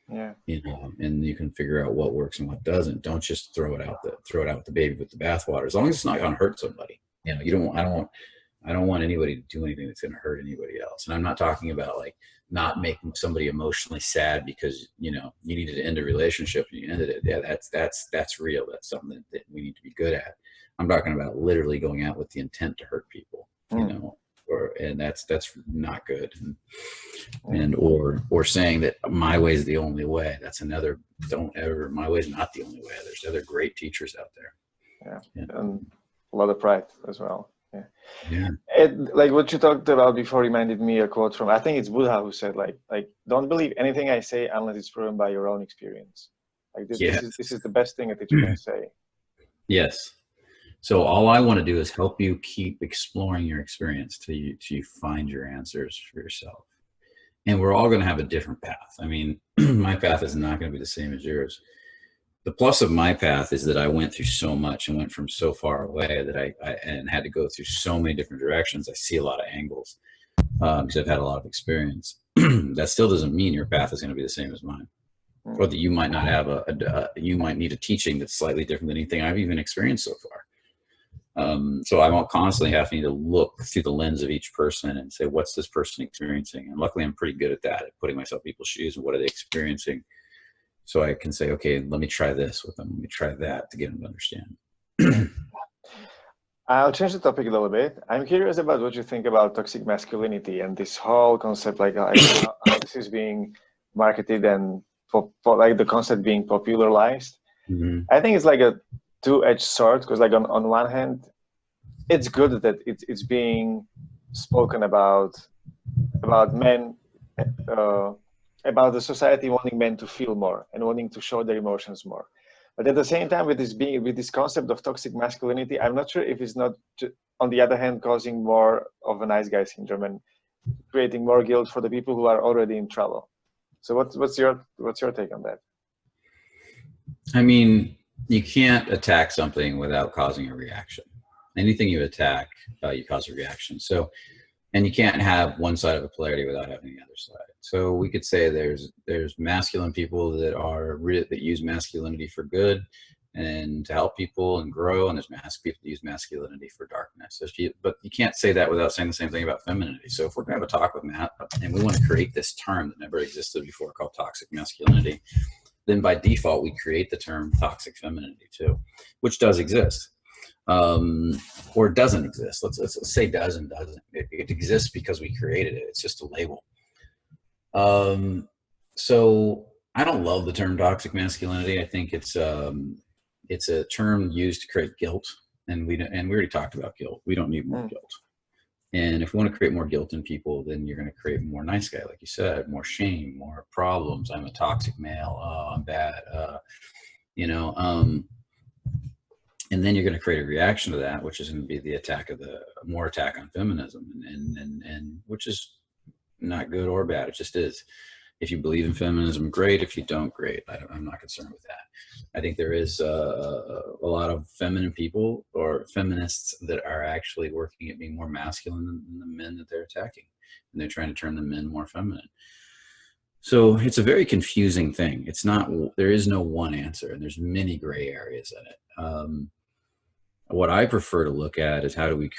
it. Yeah. And you can figure out what works and what doesn't. Don't just throw it out with the baby with the bathwater. As long as it's not going to hurt somebody. I don't want anybody to do anything that's going to hurt anybody else. And I'm not talking about like not making somebody emotionally sad because, you needed to end a relationship and you ended it. Yeah, that's real. That's something that we need to be good at. I'm talking about literally going out with the intent to hurt people, and that's not good. Or saying that my way is the only way. That's another, my way is not the only way. There's other great teachers out there. Yeah. And a lot of pride as well. Yeah. Like what you talked about before reminded me a quote from, I think it's Buddha, who said like don't believe anything I say unless it's proven by your own experience. Like this is the best thing a teacher can say. Yes. So all I want to do is help you keep exploring your experience till you find your answers for yourself. And we're all going to have a different path. I mean, my path is not going to be the same as yours. The plus of my path is that I went through so much and went from so far away that I had to go through so many different directions. I see a lot of angles because I've had a lot of experience. That still doesn't mean your path is going to be the same as mine, or that you might not have you might need a teaching that's slightly different than anything I've even experienced so far. So I won't constantly having to look through the lens of each person and say, what's this person experiencing? And luckily I'm pretty good at that, at putting myself in people's shoes and what are they experiencing? So I can say, okay, let me try this with them. Let me try that to get them to understand. I'll change the topic a little bit. I'm curious about what you think about toxic masculinity and this whole concept, like how this is being marketed and for like the concept being popularized. Mm-hmm. I think it's like a two-edged sword because, like, on one hand, it's good that it's being spoken about men, uh, about the society wanting men to feel more and wanting to show their emotions more. But at the same time, with this concept of toxic masculinity, I'm not sure if it's not, on the other hand, causing more of a nice guy syndrome and creating more guilt for the people who are already in trouble. So what's your take on that? I mean, you can't attack something without causing a reaction. Anything you attack, you cause a reaction. So, and you can't have one side of a polarity without having the other side. So we could say there's masculine people that use masculinity for good and to help people and grow, and there's people that use masculinity for darkness. But you can't say that without saying the same thing about femininity. So if we're going to have a talk with Matt and we want to create this term that never existed before called toxic masculinity, then by default we create the term toxic femininity too, which does exist. Or doesn't exist. Let's say doesn't. It exists because we created it. It's just a label. So I don't love the term toxic masculinity. I think it's a term used to create guilt, and we already talked about guilt. We don't need more guilt. And if we want to create more guilt in people, then you're going to create more nice guy, like you said, more shame, more problems. I'm a toxic male. Oh, I'm bad. And then you're going to create a reaction to that, which is going to be the more attack on feminism, and which is not good or bad. It just is. If you believe in feminism, great. If you don't, great. I'm not concerned with that. I think there is a lot of feminine people or feminists that are actually working at being more masculine than the men that they're attacking, and they're trying to turn the men more feminine. So it's a very confusing thing. It's not. There is no one answer, and there's many gray areas in it. What I prefer to look at is how do we,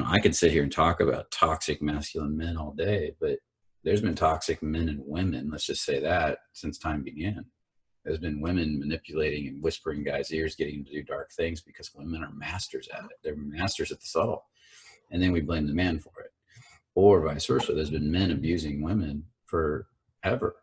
I could sit here and talk about toxic masculine men all day, but there's been toxic men and women, let's just say that, since time began. There's been women manipulating and whispering guys' ears, getting them to do dark things because women are masters at it. They're masters at the subtle. And then we blame the man for it. Or vice versa. There's been men abusing women forever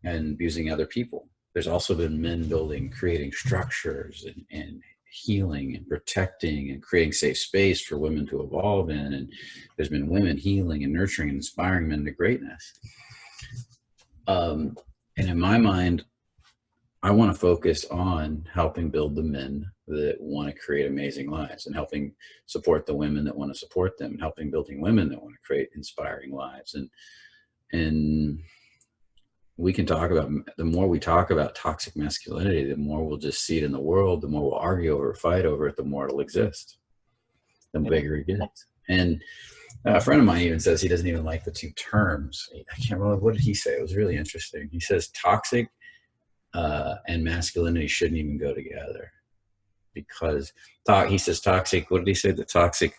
and abusing other people. There's also been men creating structures and healing and protecting and creating safe space for women to evolve in. And there's been women healing and nurturing and inspiring men to greatness. And in my mind, I want to focus on helping build the men that want to create amazing lives, and helping support the women that want to support them, and helping building women that want to create inspiring lives. And we can talk about, the more we talk about toxic masculinity, the more we'll just see it in the world, the more we'll argue over, fight over it, the more it'll exist, the bigger it gets. And a friend of mine even says he doesn't even like the two terms. I can't remember, what did he say? It was really interesting. He says toxic and masculinity shouldn't even go together, because he says toxic, what did he say? The toxic,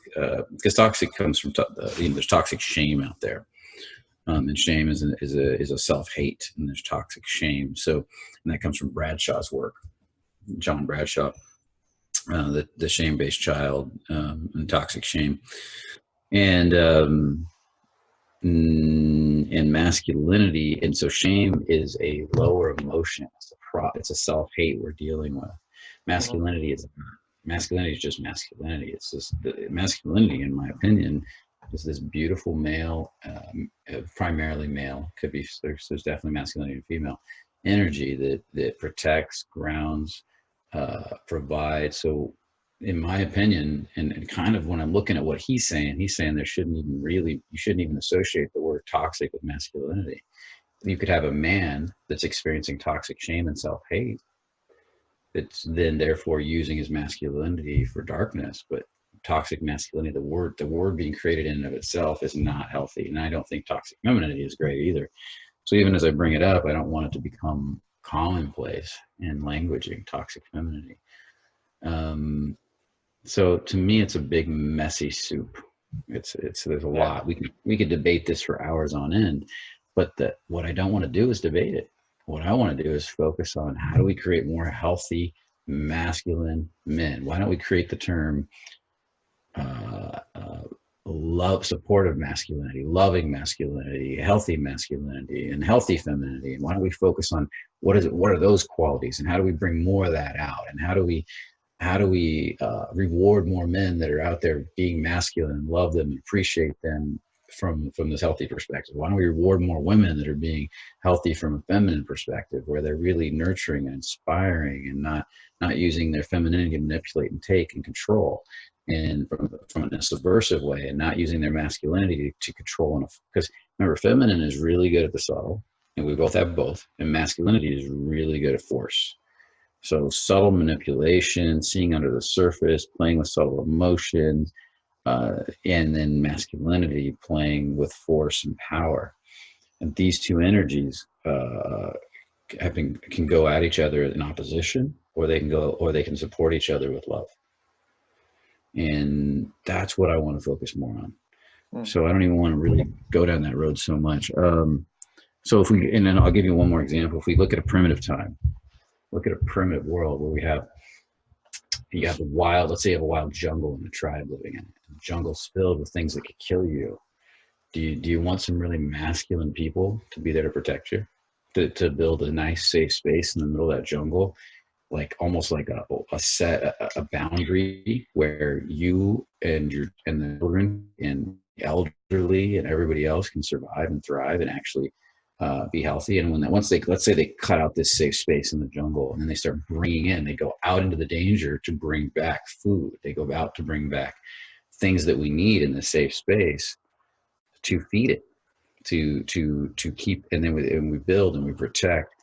because toxic comes from, there's toxic shame out there. And shame is a self-hate, and there's toxic shame. So, and that comes from Bradshaw's work, John Bradshaw, the shame-based child, and toxic shame, and masculinity. And so shame is a lower emotion. It's a self-hate we're dealing with. Masculinity is just masculinity. It's just masculinity, in my opinion, is this beautiful male, primarily male, could be, there's definitely masculinity and female energy that protects, grounds, provides. So in my opinion, and kind of when I'm looking at what he's saying you shouldn't even associate the word toxic with masculinity. You could have a man that's experiencing toxic shame and self-hate, that's then therefore using his masculinity for darkness. But toxic masculinity, the word being created in and of itself, is not healthy. And I don't think toxic femininity is great either. So even as I bring it up, I don't want it to become commonplace in languaging toxic femininity. So to me, it's a big messy soup. There's a Yeah. lot. We could debate this for hours on end, but what I don't want to do is debate it. What I want to do is focus on how do we create more healthy, masculine men? Why don't we create the term uh, uh, love, supportive masculinity, loving masculinity, healthy masculinity, and healthy femininity? And why don't we focus on what is it? What are those qualities, and how do we bring more of that out? And how do we reward more men that are out there being masculine, love them, appreciate them from this healthy perspective? Why don't we reward more women that are being healthy from a feminine perspective, where they're really nurturing and inspiring and not using their femininity to manipulate and take and control, and from a subversive way, and not using their masculinity to control. Because remember, feminine is really good at the subtle, and we both have both, and masculinity is really good at force. So subtle manipulation, seeing under the surface, playing with subtle emotions, and then masculinity playing with force and power. And these two energies can go at each other in opposition, or they can support each other with love. And that's what I want to focus more on. So I don't even want to really go down that road so much. So and then I'll give you one more example. If we look at a primitive time, look at a primitive world where you have the wild, let's say you have a wild jungle and a tribe living in it. The jungle's filled with things that could kill you. Do you want some really masculine people to be there to protect you? To build a nice safe space in the middle of that jungle, like almost like a boundary where you and the children and the elderly and everybody else can survive and thrive and actually be healthy. And let's say they cut out this safe space in the jungle, and then they start they go out into the danger to bring back food. They go out to bring back things that we need in the safe space to feed it, to keep, and then we build and we protect.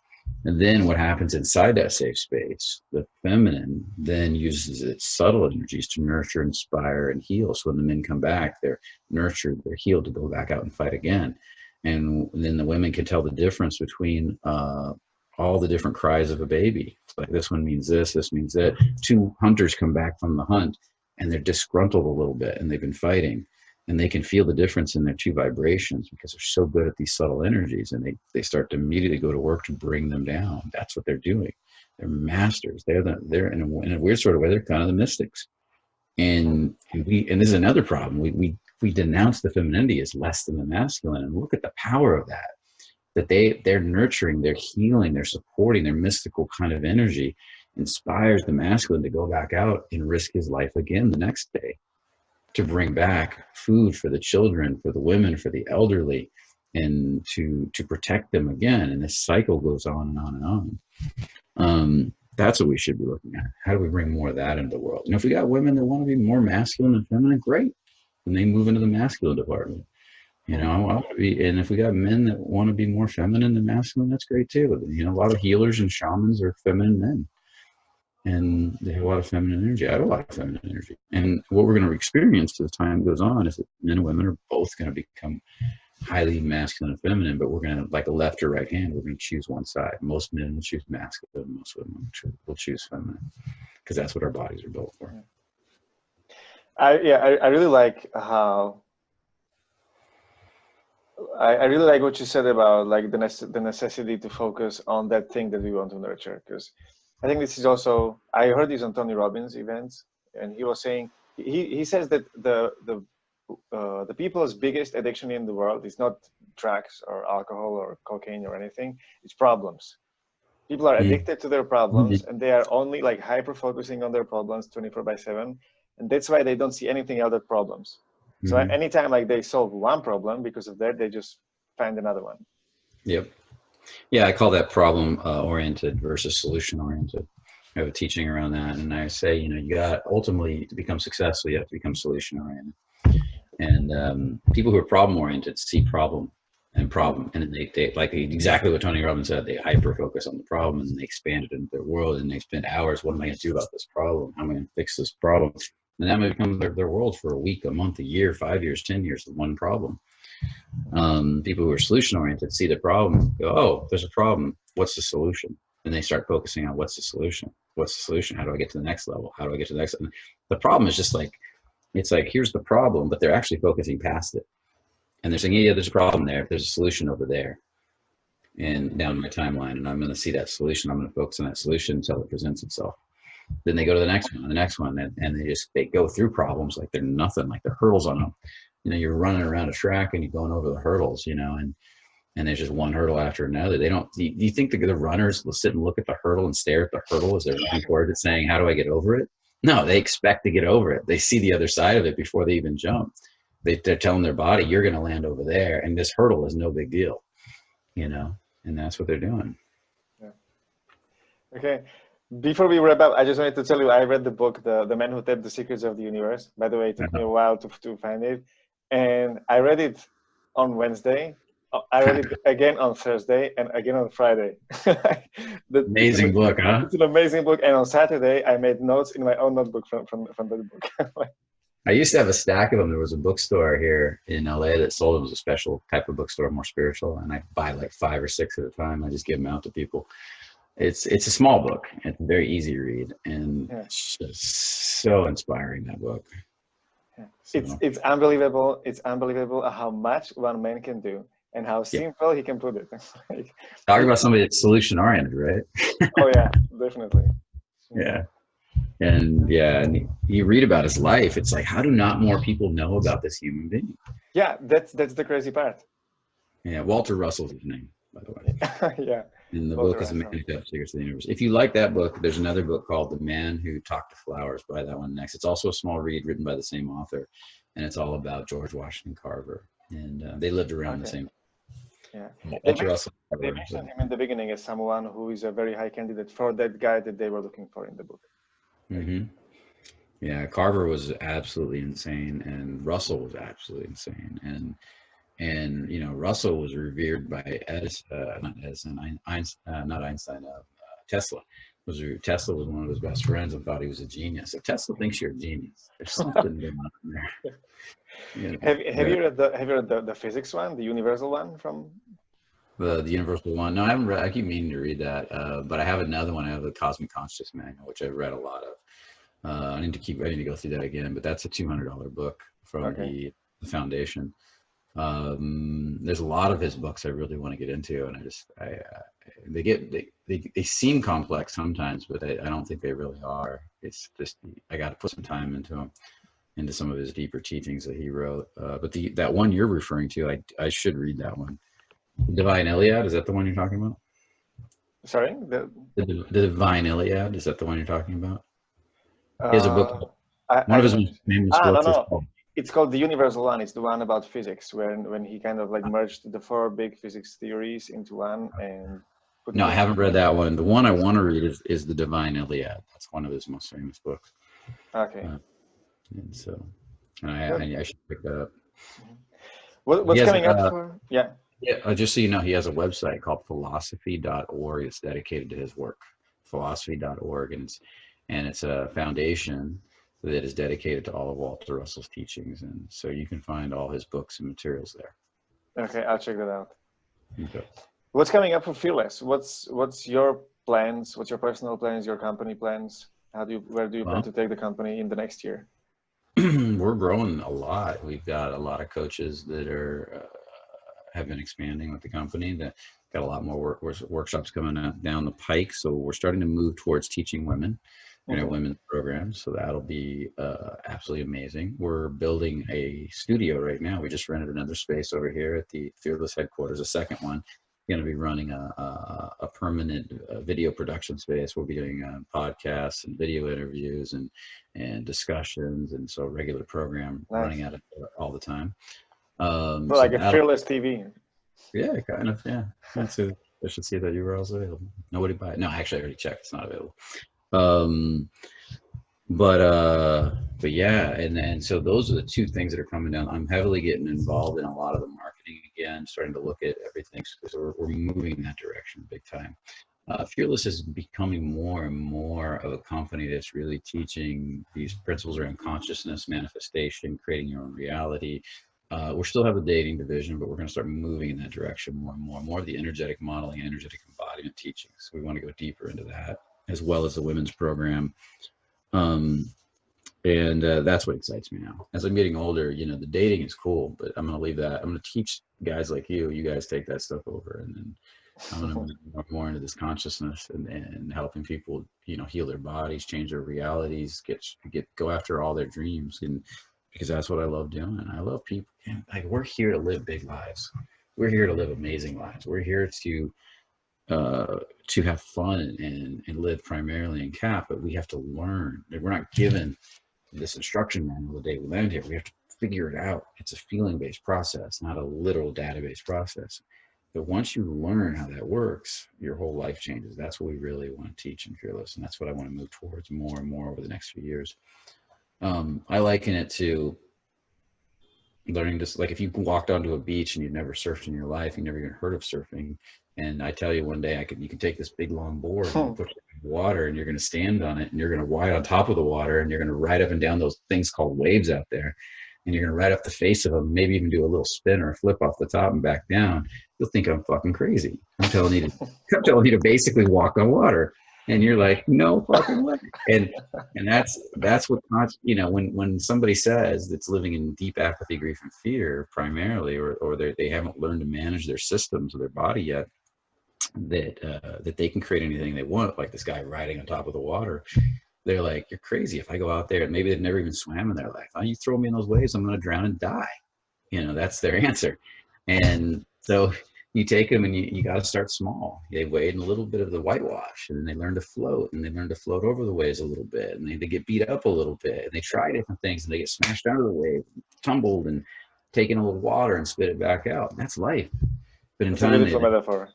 And then what happens inside that safe space, the feminine then uses its subtle energies to nurture, inspire, and heal. So when the men come back, they're nurtured, they're healed to go back out and fight again. And then the women can tell the difference between all the different cries of a baby. It's like, this one means this means that. Two hunters come back from the hunt and they're disgruntled a little bit and they've been fighting. And they can feel the difference in their two vibrations because they're so good at these subtle energies, and they start to immediately go to work to bring them down. That's what they're doing. They're masters. They're in a weird sort of way, they're kind of the mystics. And this is another problem. We denounce the femininity as less than the masculine, and look at the power of that they're nurturing, they're healing, they're supporting. Their mystical kind of energy inspires the masculine to go back out and risk his life again the next day, to bring back food for the children, for the women, for the elderly, and to protect them again. And this cycle goes on and on and on. That's what we should be looking at. How do we bring more of that into the world? And if we got women that want to be more masculine and feminine, great. And they move into the masculine department. I want to be, and if we got men that want to be more feminine than masculine, that's great too. A lot of healers and shamans are feminine men. And they have a lot of feminine energy. I have a lot of feminine energy. And what we're going to experience as time goes on is that men and women are both going to become highly masculine and feminine, but we're going to, like a left or right hand, we're going to choose one side. Most men will choose masculine, most women will choose feminine, because that's what our bodies are built for. I really like how I really like what you said about like the necessity to focus on that thing that we want to nurture, because I think this is also, I heard this on Tony Robbins events, and he was saying, he says that the people's biggest addiction in the world is not drugs or alcohol or cocaine or anything, it's problems. People are addicted to their problems, and they are only like hyper focusing on their problems 24/7, and that's why they don't see anything other problems. So anytime like they solve one problem, because of that, they just find another one. Yep. Yeah, I call that problem oriented versus solution oriented. I have a teaching around that, and I say, you got ultimately to become successful, you have to become solution oriented. And people who are problem oriented see problem, and they like exactly what Tony Robbins said. They hyper focus on the problem, and they expand it into their world, and they spend hours. What am I going to do about this problem? How am I going to fix this problem? And that may become their world for a week, a month, a year, 5 years, 10 years, one problem. People who are solution oriented see the problem, go, oh, there's a problem. What's the solution? And they start focusing on what's the solution. what's the solution? How do I get to the next level? How do I get to the next? And the problem is just like, it's like, here's the problem, but they're actually focusing past it. And they're saying, yeah, there's a problem there. There's a solution over there and down my timeline. And I'm going to see that solution. I'm going to focus on that solution until it presents itself. Then they go to the next one, and they go through problems like they're nothing, like they're hurdles on them. You're running around a track and you're going over the hurdles, and there's just one hurdle after another. They don't, do you think the runners will sit and look at the hurdle and stare at the hurdle as they're running towards it saying, how do I get over it? No, they expect to get over it. They see the other side of it before they even jump. They're telling their body, you're going to land over there. And this hurdle is no big deal, and that's what they're doing. Yeah. Okay. Before we wrap up, I just wanted to tell you, I read the book, The Man Who Tapped the Secrets of the Universe. By the way, it took me a while to find it. And I read it on Wednesday. I read it again on Thursday and again on Friday. Amazing book, huh? It's an amazing book. And on Saturday, I made notes in my own notebook from the book. I used to have a stack of them. There was a bookstore here in LA that sold them. It was a special type of bookstore, more spiritual. And I buy like 5 or 6 at a time. I just give them out to people. It's a small book. It's very easy to read, and it's just so inspiring, that book. Yeah. So. It's unbelievable. It's unbelievable how much one man can do and how simple he can put it. Like, talking about somebody that's solution oriented, right? Oh yeah, definitely. Yeah. And you read about his life. It's like, how do not more people know about this human being? Yeah, that's the crazy part. Yeah, Walter Russell's his name, by the way. Yeah. And the book is The Man Who Tapped the Secrets of the Universe. If you like that book, there's another book called The Man Who Talked to Flowers. Buy that one next. It's also a small read written by the same author, and it's all about George Washington Carver. And they lived around the same. Yeah. Walter Russell. They mentioned him in the beginning as someone who is a very high candidate for that guy that they were looking for in the book. Mm-hmm. Yeah, Carver was absolutely insane, and Russell was absolutely insane, and Russell was revered by Tesla. Tesla was one of his best friends and thought he was a genius. If Tesla thinks you're a genius, there's something going on there. Have you read the physics one, the universal one from? The universal one? No, I haven't read. I keep meaning to read that, but I have another one. I have the Cosmic Consciousness Manual, which I've read a lot of. I need to go through that again, but that's a $200 book from the foundation. There's a lot of his books I really want to get into, and they seem complex sometimes, but I don't think they really are. It's just, I got to put some time into them, into some of his deeper teachings that he wrote. But that one you're referring to, I should read that one. Divine Iliad, is that the one you're talking about? Sorry? The Divine Iliad, is that the one you're talking about? He has a book. One of his famous books is called. It's called The Universal One. It's the one about physics, when he kind of like merged the 4 big physics theories into one and put. No, I haven't read that one. The one I want to read is The Divine Iliad. That's one of his most famous books. Okay. And so, I should pick that up. What's coming up for? Yeah. Yeah, just so you know, he has a website called philosophy.org. It's dedicated to his work, philosophy.org, and it's a foundation that is dedicated to all of Walter Russell's teachings, and so you can find all his books and materials there. Okay, I'll check that out. Okay. What's coming up for Fearless? What's your plans? What's your personal plans? Your company plans? Where do you plan to take the company in the next year? We're growing a lot. We've got a lot of coaches that have been expanding with the company. That got a lot more workshops coming down the pike. So we're starting to move towards teaching women. Women's programs, so that'll be absolutely amazing. We're building a studio right now. We just rented another space over here at the Fearless headquarters, a second one. Going to be running a permanent video production space. We'll be doing podcasts and video interviews and discussions, and so regular program running out of all the time. Like a Fearless TV. Yeah, kind of. Yeah, I should see that URL is available. Nobody buy it. No, actually, I already checked. It's not available. But yeah, and so those are the 2 things that are coming down. I'm heavily getting involved in a lot of the marketing again, starting to look at everything. So we're moving in that direction big time. Fearless is becoming more and more of a company that's really teaching these principles around consciousness, manifestation, creating your own reality. We still have a dating division, but we're going to start moving in that direction more and more of the energetic modeling and energetic embodiment teachings. So we want to go deeper into that. as well as the women's program. And that's what excites me now. As I'm getting older, you know, the dating is cool, but I'm going to leave that. I'm going to teach guys like you guys take that stuff over. And then I'm going to move more into this consciousness and helping people, you know, heal their bodies, change their realities, go after all their dreams. And because that's what I love doing. I love people. And like, we're here to live big lives. We're here to live amazing lives. We're here to have fun and live primarily in CAP, but we have to learn. We're not given this instruction manual the day we land here. We have to figure it out. It's a feeling-based process, not a literal database process. But once you learn how that works, your whole life changes. That's what we really want to teach in Fearless, and that's what I want to move towards more and more over the next few years. I liken it to learning to, like, if you walked onto a beach and you've never surfed in your life, you've never even heard of surfing, and I tell you one day you can take this big long board and put it in the water, and you're going to stand on it, and you're going to ride on top of the water, and you're going to ride up and down those things called waves out there, and you're going to ride up the face of them, maybe even do a little spin or a flip off the top and back down. You'll think I'm fucking crazy. I'm telling you to basically walk on water. And you're like, no fucking way. And that's what, you know, when somebody says that's living in deep apathy, grief, and fear primarily, or they haven't learned to manage their systems or their body yet, that they can create anything they want, like this guy riding on top of the water. They're like, you're crazy. If I go out there, and maybe they've never even swam in their life, oh, you throw me in those waves, I'm going to drown and die. You know, that's their answer. And so you take them and you got to start small. They wade in a little bit of the whitewash, and then they learn to float, and they learn to float over the waves a little bit, and they get beat up a little bit, and they try different things, and they get smashed under the wave, tumbled, and taken a little water and spit it back out. And that's life. But in time, metaphor.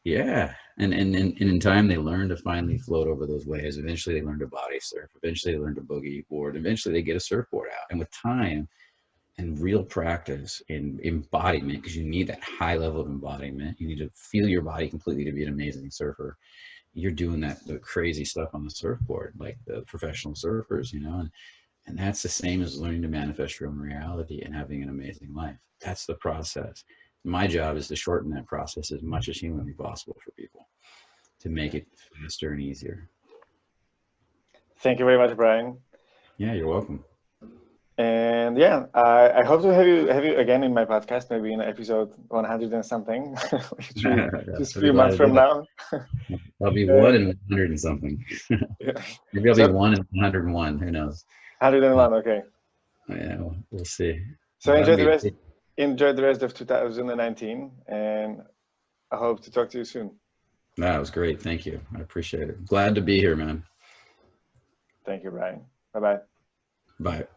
Yeah. And in time, they learn to finally float over those waves. Eventually, they learn to body surf. Eventually, they learn to boogie board. Eventually, they get a surfboard out. And with time and real practice and embodiment, because you need that high level of embodiment, you need to feel your body completely to be an amazing surfer. You're doing the crazy stuff on the surfboard, like the professional surfers, you know, and that's the same as learning to manifest your own reality and having an amazing life. That's the process. My job is to shorten that process as much as humanly possible for people, to make it faster and easier. Thank you very much, Brian. Yeah, you're welcome. And yeah, I hope to have you again in my podcast, maybe in episode 100 and something, just a few months from now. I'll be 1 in 100 and something. Maybe I'll be 1 in 101. Who knows? 101. Okay. Yeah, we'll see. So enjoy the rest of 2019, and I hope to talk to you soon. That was great. Thank you. I appreciate it. Glad to be here, man. Thank you, Brian. Bye-bye. Bye.